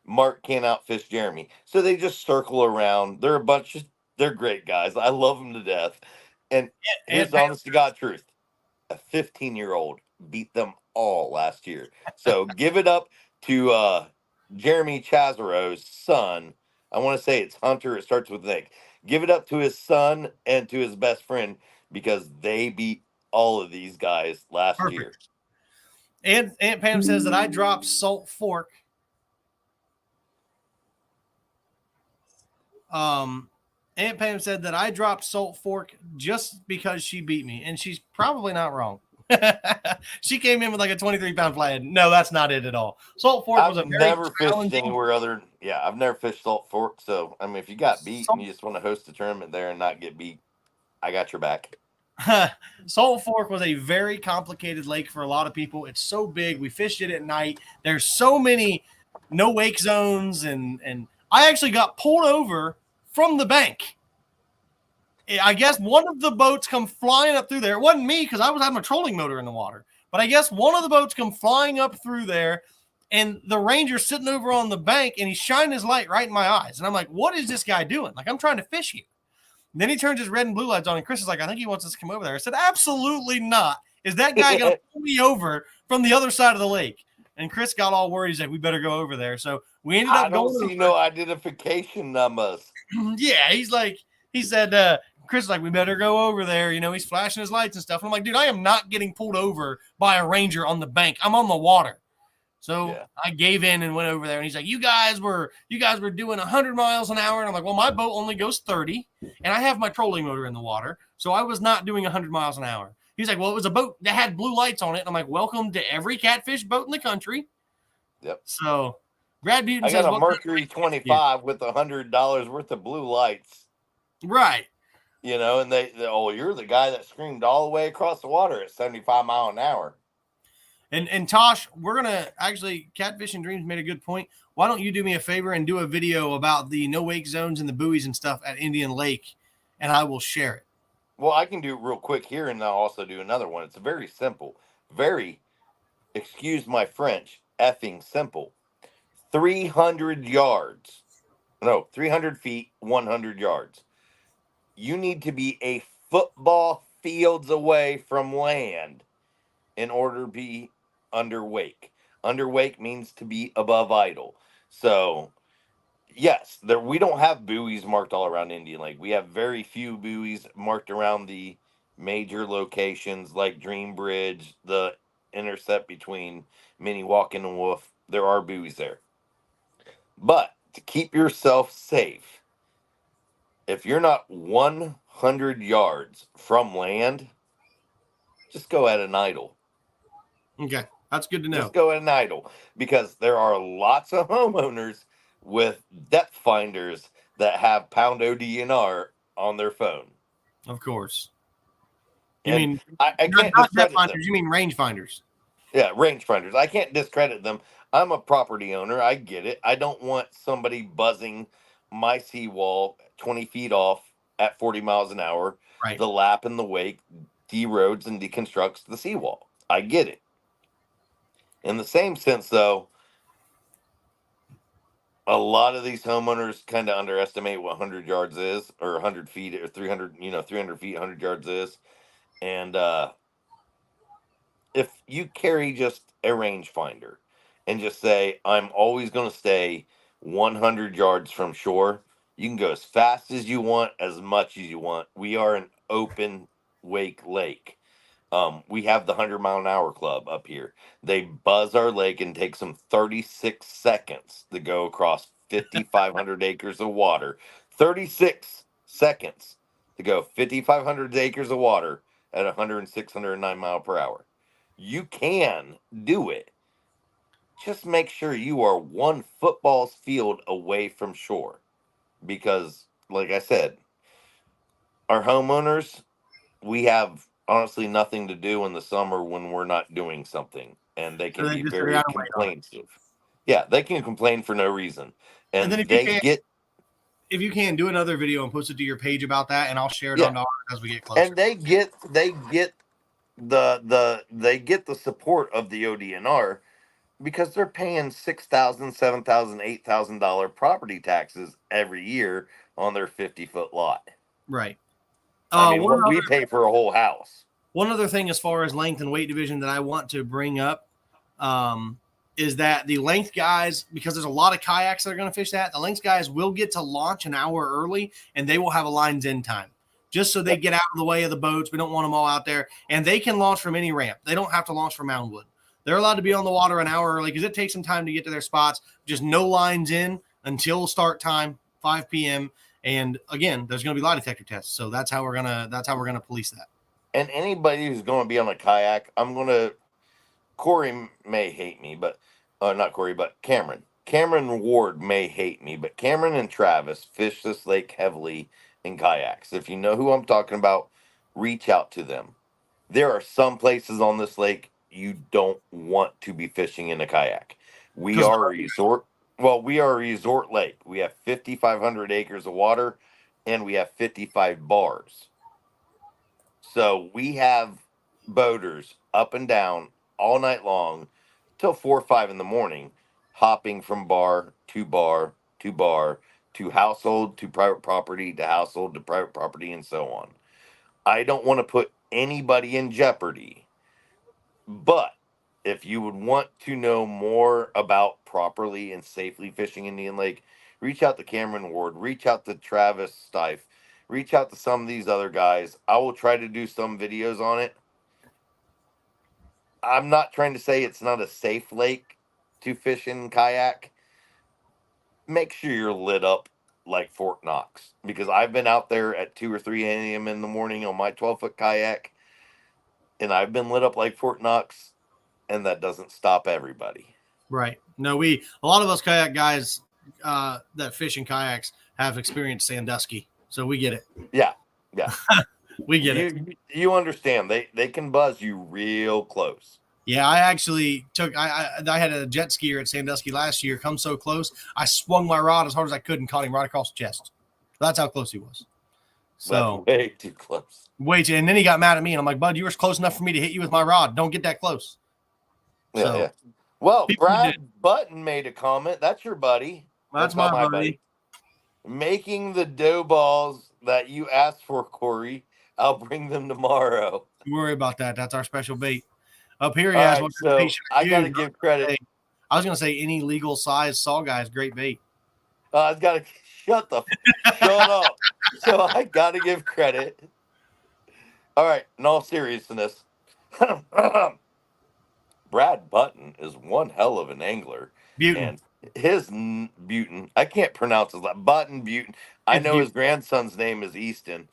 Mark can't outfish Jeremy. So they just circle around. They're great guys. I love them to death. And here's the honest to God truth: a 15-year-old beat them all last year. So give it up to Jeremy Chazaro's son. I want to say it's Hunter. It starts with Nick. Give it up to his son and to his best friend because they beat all of these guys last year. And Aunt Pam says that I dropped Salt Fork. Aunt Pam said that I dropped Salt Fork just because she beat me, and she's probably not wrong. She came in with like a 23-pound flathead. No, that's not it at all. Salt Fork was never fished anywhere other. Yeah, I've never fished Salt Fork. So I mean, if you got beat and you just want to host a tournament there and not get beat, I got your back. Salt Fork was a very complicated lake for a lot of people. It's so big. We fished it at night. There's so many no wake zones, and I actually got pulled over from the bank. I guess one of the boats come flying up through there. It wasn't me because I was having a trolling motor in the water. But I guess one of the boats come flying up through there, and the ranger's sitting over on the bank, and he's shining his light right in my eyes. And I'm like, what is this guy doing? Like, I'm trying to fish here. And then he turns his red and blue lights on, and Chris is like, I think he wants us to come over there. I said, absolutely not. Is that guy going to pull me over from the other side of the lake? And Chris got all worried. He's like, we better go over there. So we ended up going. I don't see no identification numbers. Yeah, he said, Chris is like, we better go over there. You know, he's flashing his lights and stuff. And I'm like, dude, I am not getting pulled over by a ranger on the bank. I'm on the water. So I gave in and went over there. And he's like, you guys were doing 100 miles an hour. And I'm like, well, my boat only goes 30. And I have my trolling motor in the water. So I was not doing 100 miles an hour. He's like, well, it was a boat that had blue lights on it. And I'm like, welcome to every catfish boat in the country. Yep. So Brad Butin says, I got a Mercury 25 with $100 worth of blue lights. Right. You know, and they you're the guy that screamed all the way across the water at 75 miles an hour. And Tosh, we're going to actually, Catfishing Dreams made a good point. Why don't you do me a favor and do a video about the no wake zones and the buoys and stuff at Indian Lake, and I will share it. Well, I can do it real quick here, and I'll also do another one. It's very simple. Very, excuse my French, effing simple. 300 yards. No, 300 feet, 100 yards. You need to be a football fields away from land in order to be under wake. Under wake means to be above idle. So, yes, we don't have buoys marked all around Indian Lake. We have very few buoys marked around the major locations like Dream Bridge, the intercept between Minnewauk and Wolf. There are buoys there. But to keep yourself safe, if you're not 100 yards from land, just go at an idle. Okay, that's good to know. Just go at an idle, because there are lots of homeowners with depth finders that have pound ODNR on their phone. Of course. You mean I can't not depth discredit finders, them. you mean range finders. Yeah, range finders. I can't discredit them. I'm a property owner. I get it. I don't want somebody buzzing my seawall 20 feet off at 40 miles an hour. Right. The lap and the wake deroads and deconstructs the seawall. I get it. In the same sense, though, a lot of these homeowners kind of underestimate what 100 yards is, or 100 feet, or 300, 300 feet, 100 yards is. And if you carry just a rangefinder and just say, I'm always going to stay 100 yards from shore, you can go as fast as you want, as much as you want. We are an open wake lake. We have the 100-mile-an-hour club up here. They buzz our lake and takes them 36 seconds to go across 5,500 acres of water. 36 seconds to go 5,500 acres of water at 106, 109 mile per hour. You can do it. Just make sure you are one football field away from shore. Because, like I said, our homeowners, we have honestly nothing to do in the summer when we're not doing something, and they So can they be just they very gotta wait on it. complaintive. Yeah, they can complain for no reason, And then and they get if you can do another video and post it to your page about that, and I'll share it yeah, on ours as we get closer. and they get the support of the ODNR because they're paying $6,000, $7,000, $8,000 property taxes every year on their 50-foot lot. Right. I mean, One what we other pay for a whole house. one other thing as far as length and weight division that I want to bring up is that the length guys, because there's a lot of kayaks that are going to fish that, the length guys will get to launch an hour early, and they will have a lines in time just so they get out of the way of the boats. We don't want them all out there, and they can launch from any ramp. They don't have to launch from Moundwood. They're allowed to be on the water an hour early because it takes some time to get to their spots. Just no lines in until start time, 5 p.m. And again, there's going to be lie detector tests, so that's how we're gonna police that. And anybody who's going to be on a kayak, Corey may hate me, but not Corey, but Cameron. Cameron Ward may hate me, but Cameron and Travis fish this lake heavily in kayaks. If you know who I'm talking about, reach out to them. There are some places on this lake you don't want to be fishing in a kayak. We are a resort. Well, we are a resort lake. We have 5,500 acres of water, and we have 55 bars. So we have boaters up and down all night long till 4 or 5 in the morning, hopping from bar to bar to bar to household to private property to household to private property and so on. I don't want to put anybody in jeopardy, but if you would want to know more about properly and safely fishing Indian Lake, reach out to Cameron Ward, reach out to Travis Stife, reach out to some of these other guys. I will try to do some videos on it. I'm not trying to say it's not a safe lake to fish in kayak. Make sure you're lit up like Fort Knox, because I've been out there at 2 or 3 a.m. in the morning on my 12-foot kayak, and I've been lit up like Fort Knox, and that doesn't stop everybody. Right. No, a lot of us kayak guys that fish in kayaks have experienced Sandusky, so we get it. Yeah. We get it. You understand. They can buzz you real close. Yeah, I actually I had a jet skier at Sandusky last year come so close, I swung my rod as hard as I could and caught him right across the chest. That's how close he was. So that's way too close. And then he got mad at me, and I'm like, "Bud, you were close enough for me to hit you with my rod. Don't get that close." Yeah. Well, Brad Button made a comment. That's your buddy. That's my buddy. Making the dough balls that you asked for, Corey. I'll bring them tomorrow. Don't worry about that. That's our special bait. Up here, Right, so I got to give credit. I was going to say any legal size saw guy is great bait. I've got to shut up. So I got to give credit. All right, in all seriousness, Brad Button is one hell of an angler. Butin. And his Butin, I can't pronounce his Button Butin. I know his grandson's name is Easton.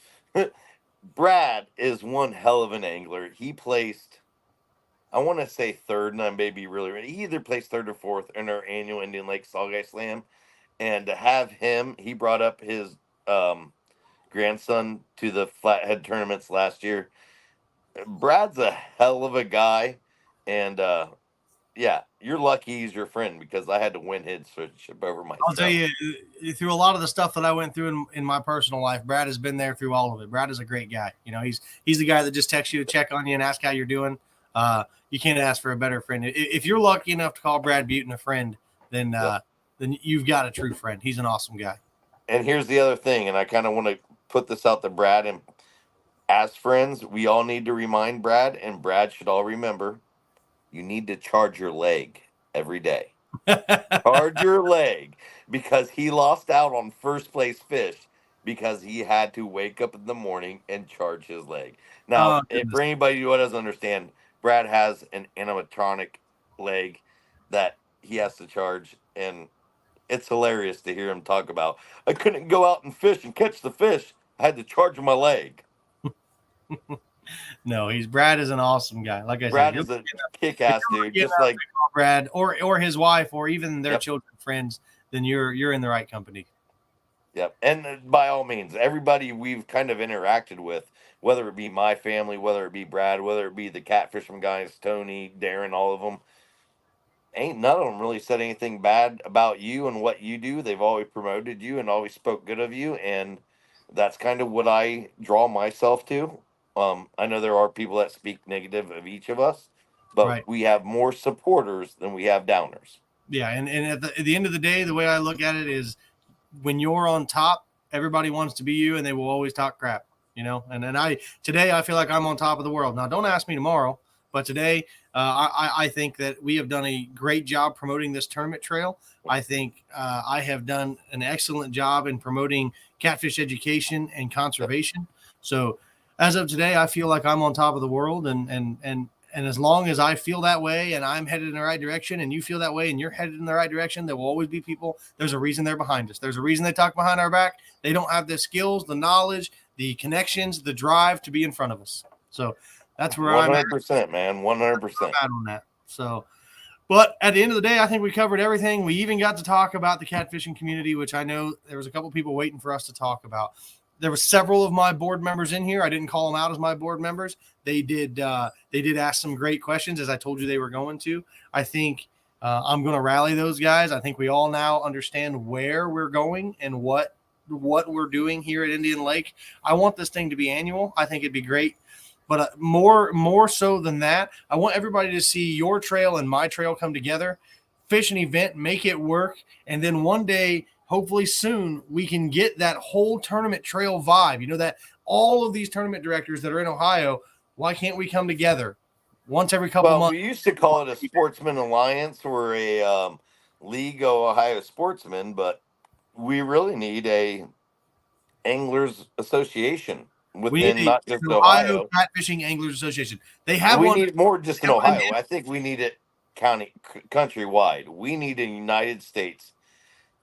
Brad is one hell of an angler. He placed, I want to say third, and I may be really right. He either placed third or fourth in our annual Indian Lake Sawguy Slam. And to have him, he brought up his grandson to the flathead tournaments last year. Brad's a hell of a guy. And yeah, you're lucky he's your friend, because I had to win his friendship over myself. I'll tell you, through a lot of the stuff that I went through in my personal life, Brad has been there through all of it. Brad is a great guy. You know, he's the guy that just texts you to check on you and ask how you're doing. You can't ask for a better friend. If you're lucky enough to call Brad Butin a friend, then you've got a true friend. He's an awesome guy. And here's the other thing, and I kind of want to put this out to Brad. And as friends, we all need to remind Brad, and Brad should all remember, you need to charge your leg every day. Charge your leg, because he lost out on first place fish because he had to wake up in the morning and charge his leg. Now, Goodness. for anybody who doesn't understand, Brad has an animatronic leg that he has to charge, and it's hilarious to hear him talk about. I couldn't go out and fish and catch the fish. I had to charge my leg. No, Brad is an awesome guy. Like I Brad said, is a kick-ass dude, just like Brad or his wife or even their Yep. children, friends, then you're in the right company. Yep. And by all means, everybody we've kind of interacted with, whether it be my family, whether it be Brad, whether it be the catfishing guys, Tony, Darren, all of them, ain't none of them really said anything bad about you and what you do. They've always promoted you and always spoke good of you. And that's kind of what I draw myself to. I know there are people that speak negative of each of us, but Right. we have more supporters than we have downers. Yeah, and at the end of the day, the way I look at it is when you're on top, everybody wants to be you and they will always talk crap, you know. And today I feel like I'm on top of the world. Now, don't ask me tomorrow, but today I think that we have done a great job promoting this tournament trail. I think I have done an excellent job in promoting catfish education and conservation. So as of today, I feel like I'm on top of the world, and as long as I feel that way and I'm headed in the right direction and you feel that way and you're headed in the right direction, there will always be people. There's a reason they're behind us. There's a reason they talk behind our back. They don't have the skills, the knowledge, the connections, the drive to be in front of us. So that's where 100%, I'm at. 100%, man. 100%. I'm on that. So, but at the end of the day, I think we covered everything. We even got to talk about the catfishing community, which I know there was a couple people waiting for us to talk about. There were several of my board members in here. I didn't call them out as my board members. They did ask some great questions, as I told you they were going to. I think I'm going to rally those guys. I think we all now understand where we're going and what we're doing here at Indian Lake. I want this thing to be annual. I think it'd be great. But more so than that, I want everybody to see your trail and my trail come together, fish an event, make it work, and then one day, hopefully soon, we can get that whole tournament trail vibe. You know, that all of these tournament directors that are in Ohio, why can't we come together once every couple months? We used to call it a Sportsman Alliance or a League of Ohio Sportsmen, but we really need a Anglers Association within not just Ohio. Catfishing Anglers Association. They have we one. need more just in Ohio. I think we need it countrywide. We need a United States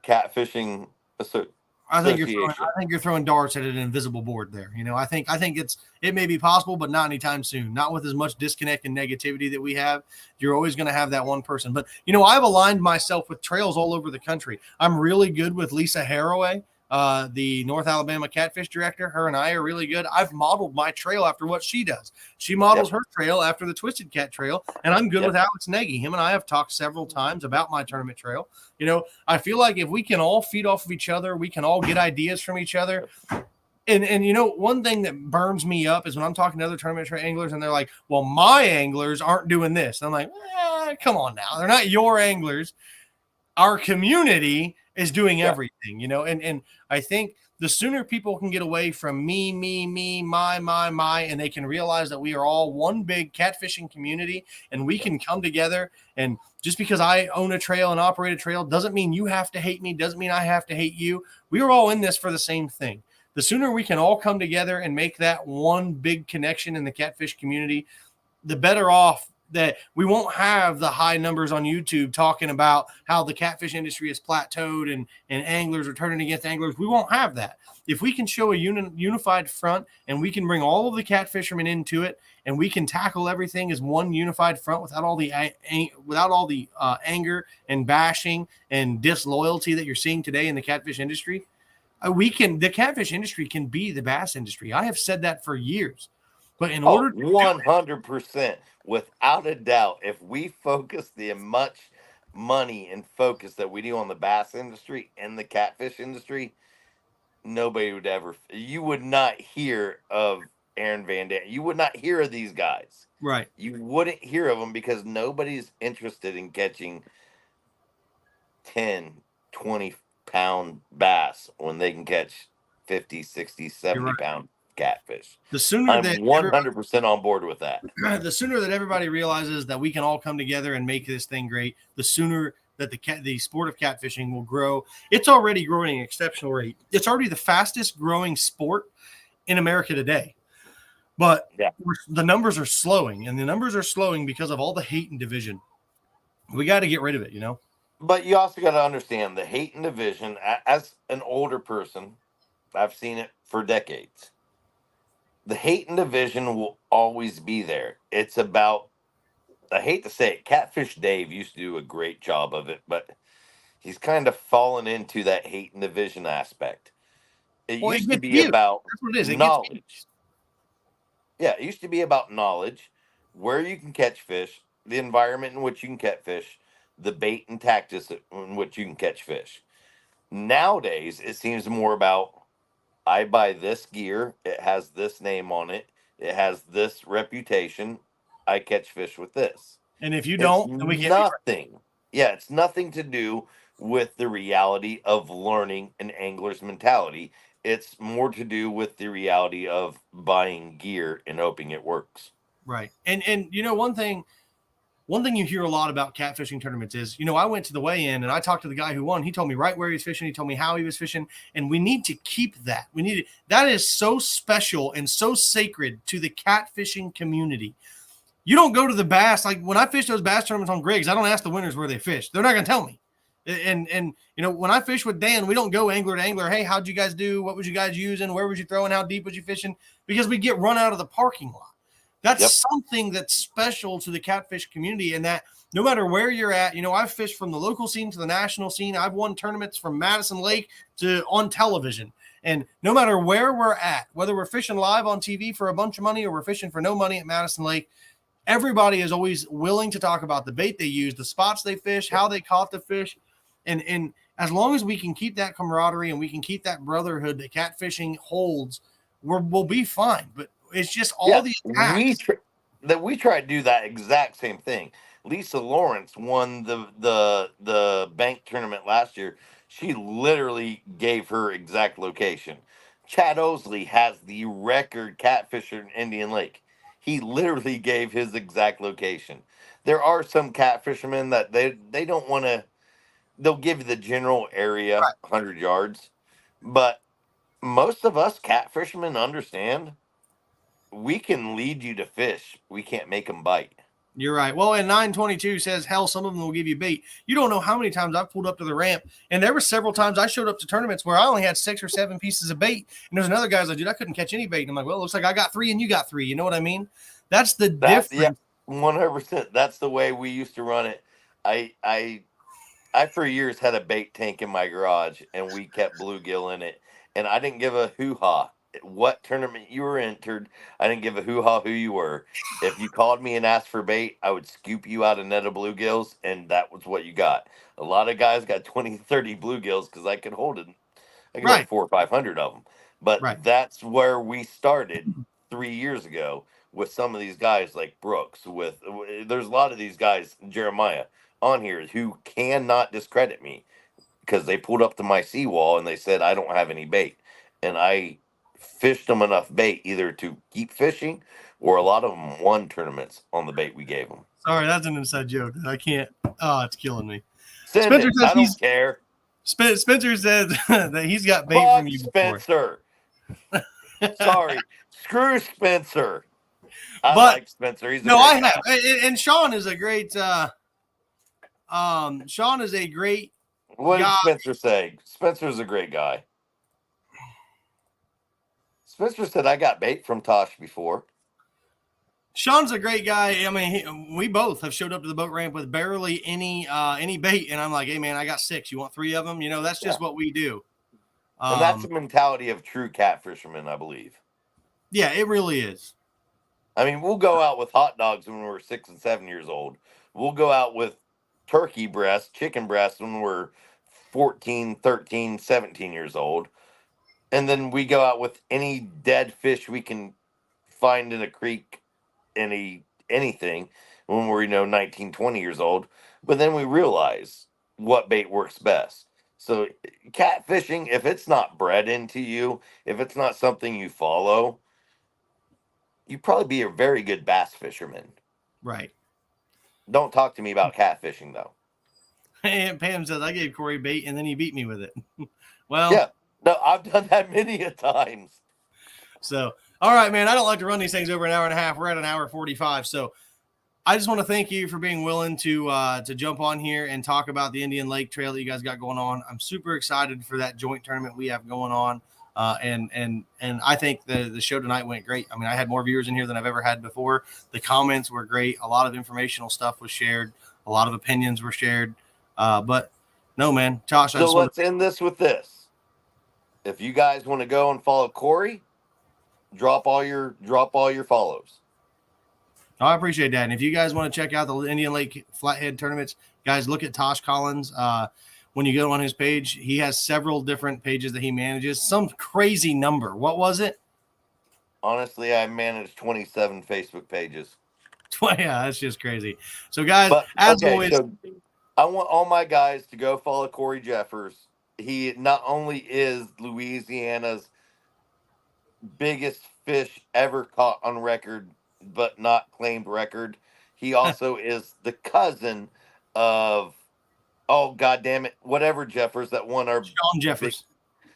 catfishing association. I think you're throwing darts at an invisible board there. You know, I think it may be possible, but not anytime soon. Not with as much disconnect and negativity that we have. You're always going to have that one person. But you know, I've aligned myself with trails all over the country. I'm really good with Lisa Haraway, the North Alabama catfish director. Her and I are really good. I've modeled my trail after what she does. She models her trail after the Twisted Cat Trail, and I'm good with Alex Nagy. Him and I have talked several times about my tournament trail. You know, I feel like if we can all feed off of each other, we can all get ideas from each other. And you know, one thing that burns me up is when I'm talking to other tournament anglers and they're like, well, my anglers aren't doing this. And I'm like, come on now. They're not your anglers. Our community is doing everything, you know, and I think the sooner people can get away from me, my, and they can realize that we are all one big catfishing community and we can come together. And just because I own a trail and operate a trail doesn't mean you have to hate me, doesn't mean I have to hate you. We are all in this for the same thing. The sooner we can all come together and make that one big connection in the catfish community, the better off that we won't have the high numbers on YouTube talking about how the catfish industry is plateaued and anglers are turning against anglers. We won't have that. If we can show a unified front and we can bring all of the catfishermen into it and we can tackle everything as one unified front without all the anger and bashing and disloyalty that you're seeing today in the catfish industry, the catfish industry can be the bass industry. I have said that for years. But in order to 100%, without a doubt, if we focus the much money and focus that we do on the bass industry and the catfish industry, nobody would ever. You would not hear of Aaron Van Dam. You would not hear of these guys. Right. You wouldn't hear of them because nobody's interested in catching 10, 20-pound bass when they can catch 50, 60, 70-pound catfish. The sooner I'm that 100% on board with that. The sooner that everybody realizes that we can all come together and make this thing great, the sooner that the sport of catfishing will grow. It's already growing at an exceptional rate. It's already the fastest growing sport in America today. But the numbers are slowing, and the numbers are slowing because of all the hate and division. We got to get rid of it, you know? But you also got to understand the hate and division. As an older person, I've seen it for decades. The hate and division will always be there. It's about, I hate to say it, Catfish Dave used to do a great job of it, but he's kind of fallen into that hate and division aspect. It Well, it used to gets be views. about That's what it is. It gets views. knowledge. Yeah, it used to be about knowledge, where you can catch fish, the environment in which you can catch fish, the bait and tactics in which you can catch fish. Nowadays, it seems more about I buy this gear, it has this name on it, it has this reputation, I catch fish with this. And if you It's don't, then we can't be friends. nothing. Yeah, it's nothing to do with the reality of learning an angler's mentality. It's more to do with the reality of buying gear and hoping it works. Right. And you know, one thing you hear a lot about catfishing tournaments is, you know, I went to the weigh-in and I talked to the guy who won. He told me right where he was fishing. He told me how he was fishing. And we need to keep that. That is so special and so sacred to the catfishing community. You don't go to the bass. Like when I fish those bass tournaments on Griggs, I don't ask the winners where they fished. They're not going to tell me. And you know, when I fish with Dan, we don't go angler to angler. Hey, how'd you guys do? What was you guys using? Where was you throwing? How deep was you fishing? Because we get run out of the parking lot. That's something that's special to the catfish community, and that no matter where you're at, you know, I've fished from the local scene to the national scene. I've won tournaments from Madison Lake to on television. And no matter where we're at, whether we're fishing live on TV for a bunch of money or we're fishing for no money at Madison Lake, everybody is always willing to talk about the bait they use, the spots they fish, how they caught the fish. And as long as we can keep that camaraderie and we can keep that brotherhood that catfishing holds, we'll be fine. But it's just all these attacks. We try to do that exact same thing. Lisa Lawrence won the bank tournament last year. She literally gave her exact location. Chad Osley has the record catfisher in Indian Lake. He literally gave his exact location. There are some catfishermen that they don't want to. They'll give you the general area, 100 yards, but most of us catfishermen understand we can lead you to fish. We can't make them bite. You're right. Well, and 922 says, hell, some of them will give you bait. You don't know how many times I've pulled up to the ramp, and there were several times I showed up to tournaments where I only had 6 or 7 pieces of bait. And there's another guy's like, dude, I couldn't catch any bait. And I'm like, well, it looks like I got 3 and you got 3. You know what I mean? That's the difference. Yeah, 100%. That's the way we used to run it. I for years had a bait tank in my garage, and we kept bluegill in it. And I didn't give a hoo-ha what tournament you were entered. I didn't give a hoo-ha who you were. If you called me and asked for bait, I would scoop you out a net of bluegills, and that was what you got. A lot of guys got 20, 30 bluegills because I could hold it. I could hold 400 or 500 of them. But that's where we started 3 years ago with some of these guys like Brooks. There's a lot of these guys, Jeremiah, on here who cannot discredit me because they pulled up to my seawall and they said, I don't have any bait. And I fished them enough bait either to keep fishing, or a lot of them won tournaments on the bait we gave them. Sorry, that's an inside joke. I can't. Oh, it's killing me. Spencer says I don't care. Spencer said that he's got bait from you Spencer. Sorry. Screw Spencer. I like Spencer. He's I have. And Sean is a great Sean is a great What did Spencer say? Spencer's a great guy. Spencer said, I got bait from Tosh before. Sean's a great guy. I mean, we both have showed up to the boat ramp with barely any bait. And I'm like, hey, man, I got 6. You want 3 of them? You know, that's just what we do. And that's the mentality of true catfishermen, I believe. Yeah, it really is. I mean, we'll go out with hot dogs when we're 6 and 7 years old. We'll go out with turkey breast, chicken breast when we're 14, 13, 17 years old. And then we go out with any dead fish we can find in a creek, anything when we're, 19, 20 years old. But then we realize what bait works best. So catfishing, if it's not bred into you, if it's not something you follow, you'd probably be a very good bass fisherman. Right. Don't talk to me about catfishing, though. Pam says I gave Corey bait and then he beat me with it. Well, Yeah, no, I've done that many a times. So, all right, man. I don't like to run these things over an hour and a half. We're at an hour 45. So, I just want to thank you for being willing to jump on here and talk about the Indian Lake Trail that you guys got going on. I'm super excited for that joint tournament we have going on. And I think the show tonight went great. I mean, I had more viewers in here than I've ever had before. The comments were great. A lot of informational stuff was shared. A lot of opinions were shared. But no, man, Tosh. So let's end this with this. If you guys want to go and follow Corey, drop all your follows. I appreciate that. And if you guys want to check out the Indian Lake Flathead tournaments, guys, look at Tosh Collins. When you go on his page, he has several different pages that he manages. Some crazy number. What was it? Honestly, I manage 27 Facebook pages. Yeah, that's just crazy. So, guys, always. So I want all my guys to go follow Corey Jeffers. He not only is Louisiana's biggest fish ever caught on record, but not claimed record. He also is the cousin of, oh god damn it, whatever Jeffers that won our Sean Jeffers.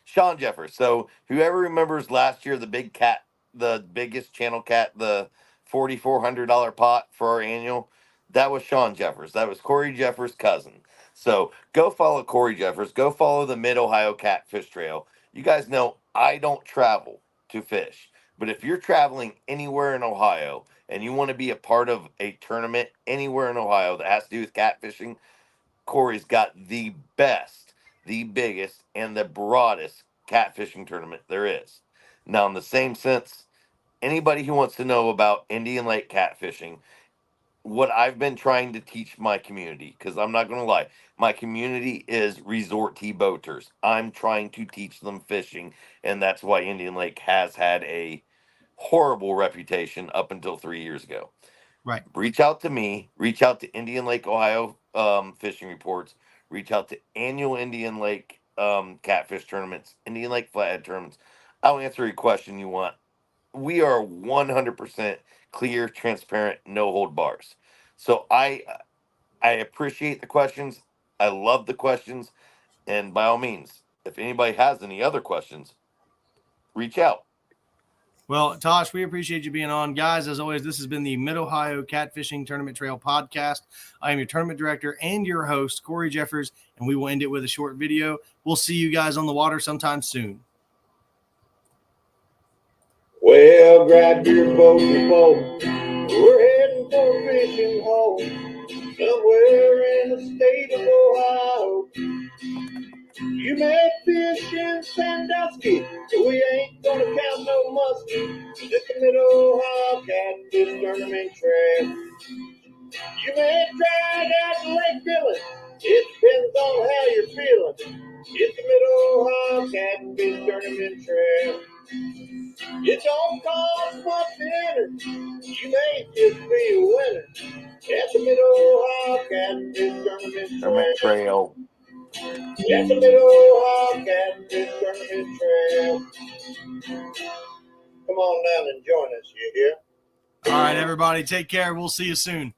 Sean Jeffers. So whoever remembers last year the big cat, the biggest channel cat, the $4,400 pot for our annual, that was Sean Jeffers. That was Corey Jeffers' cousin. So go follow Corey Jeffers. Go follow the Mid Ohio Catfish Trail. You guys know I don't travel to fish, but if you're traveling anywhere in Ohio and you want to be a part of a tournament anywhere in Ohio that has to do with catfishing, Corey's got the best, the biggest, and the broadest catfishing tournament there is. Now, in the same sense, anybody who wants to know about Indian Lake catfishing, what I've been trying to teach my community, because I'm not going to lie, my community is resort boaters. I'm trying to teach them fishing, and that's why Indian Lake has had a horrible reputation up until 3 years ago. Right. Reach out to me. Reach out to Indian Lake, Ohio fishing reports. Reach out to annual Indian Lake catfish tournaments, Indian Lake flathead tournaments. I'll answer any question you want. We are 100% clear, transparent, no hold bars. So I appreciate the questions. I love the questions. And by all means, if anybody has any other questions, reach out. Well, Tosh, we appreciate you being on. Guys, as always, this has been the Mid-Ohio Catfishing Tournament Trail podcast. I am your tournament director and your host, Corey Jeffers, and we will end it with a short video. We'll see you guys on the water sometime soon. Well, grab your boat and pole. We're heading for a fishing hole somewhere in the state of Ohio. You may fish in Sandusky, but we ain't gonna count no muskie. Just a Mid-Ohio Catfish Tournament Trail. You may drag out Lake Dillon. It depends on how you're feeling. It's a Mid-Ohio Catfish Tournament Trail. It don't cost much to enter. You may just be a winner. That's the Mid-Ohio Catfish Tournament Trail. That's the Mid-Ohio Catfish Tournament Trail. Come on down and join us, you hear? All right, everybody, take care. We'll see you soon.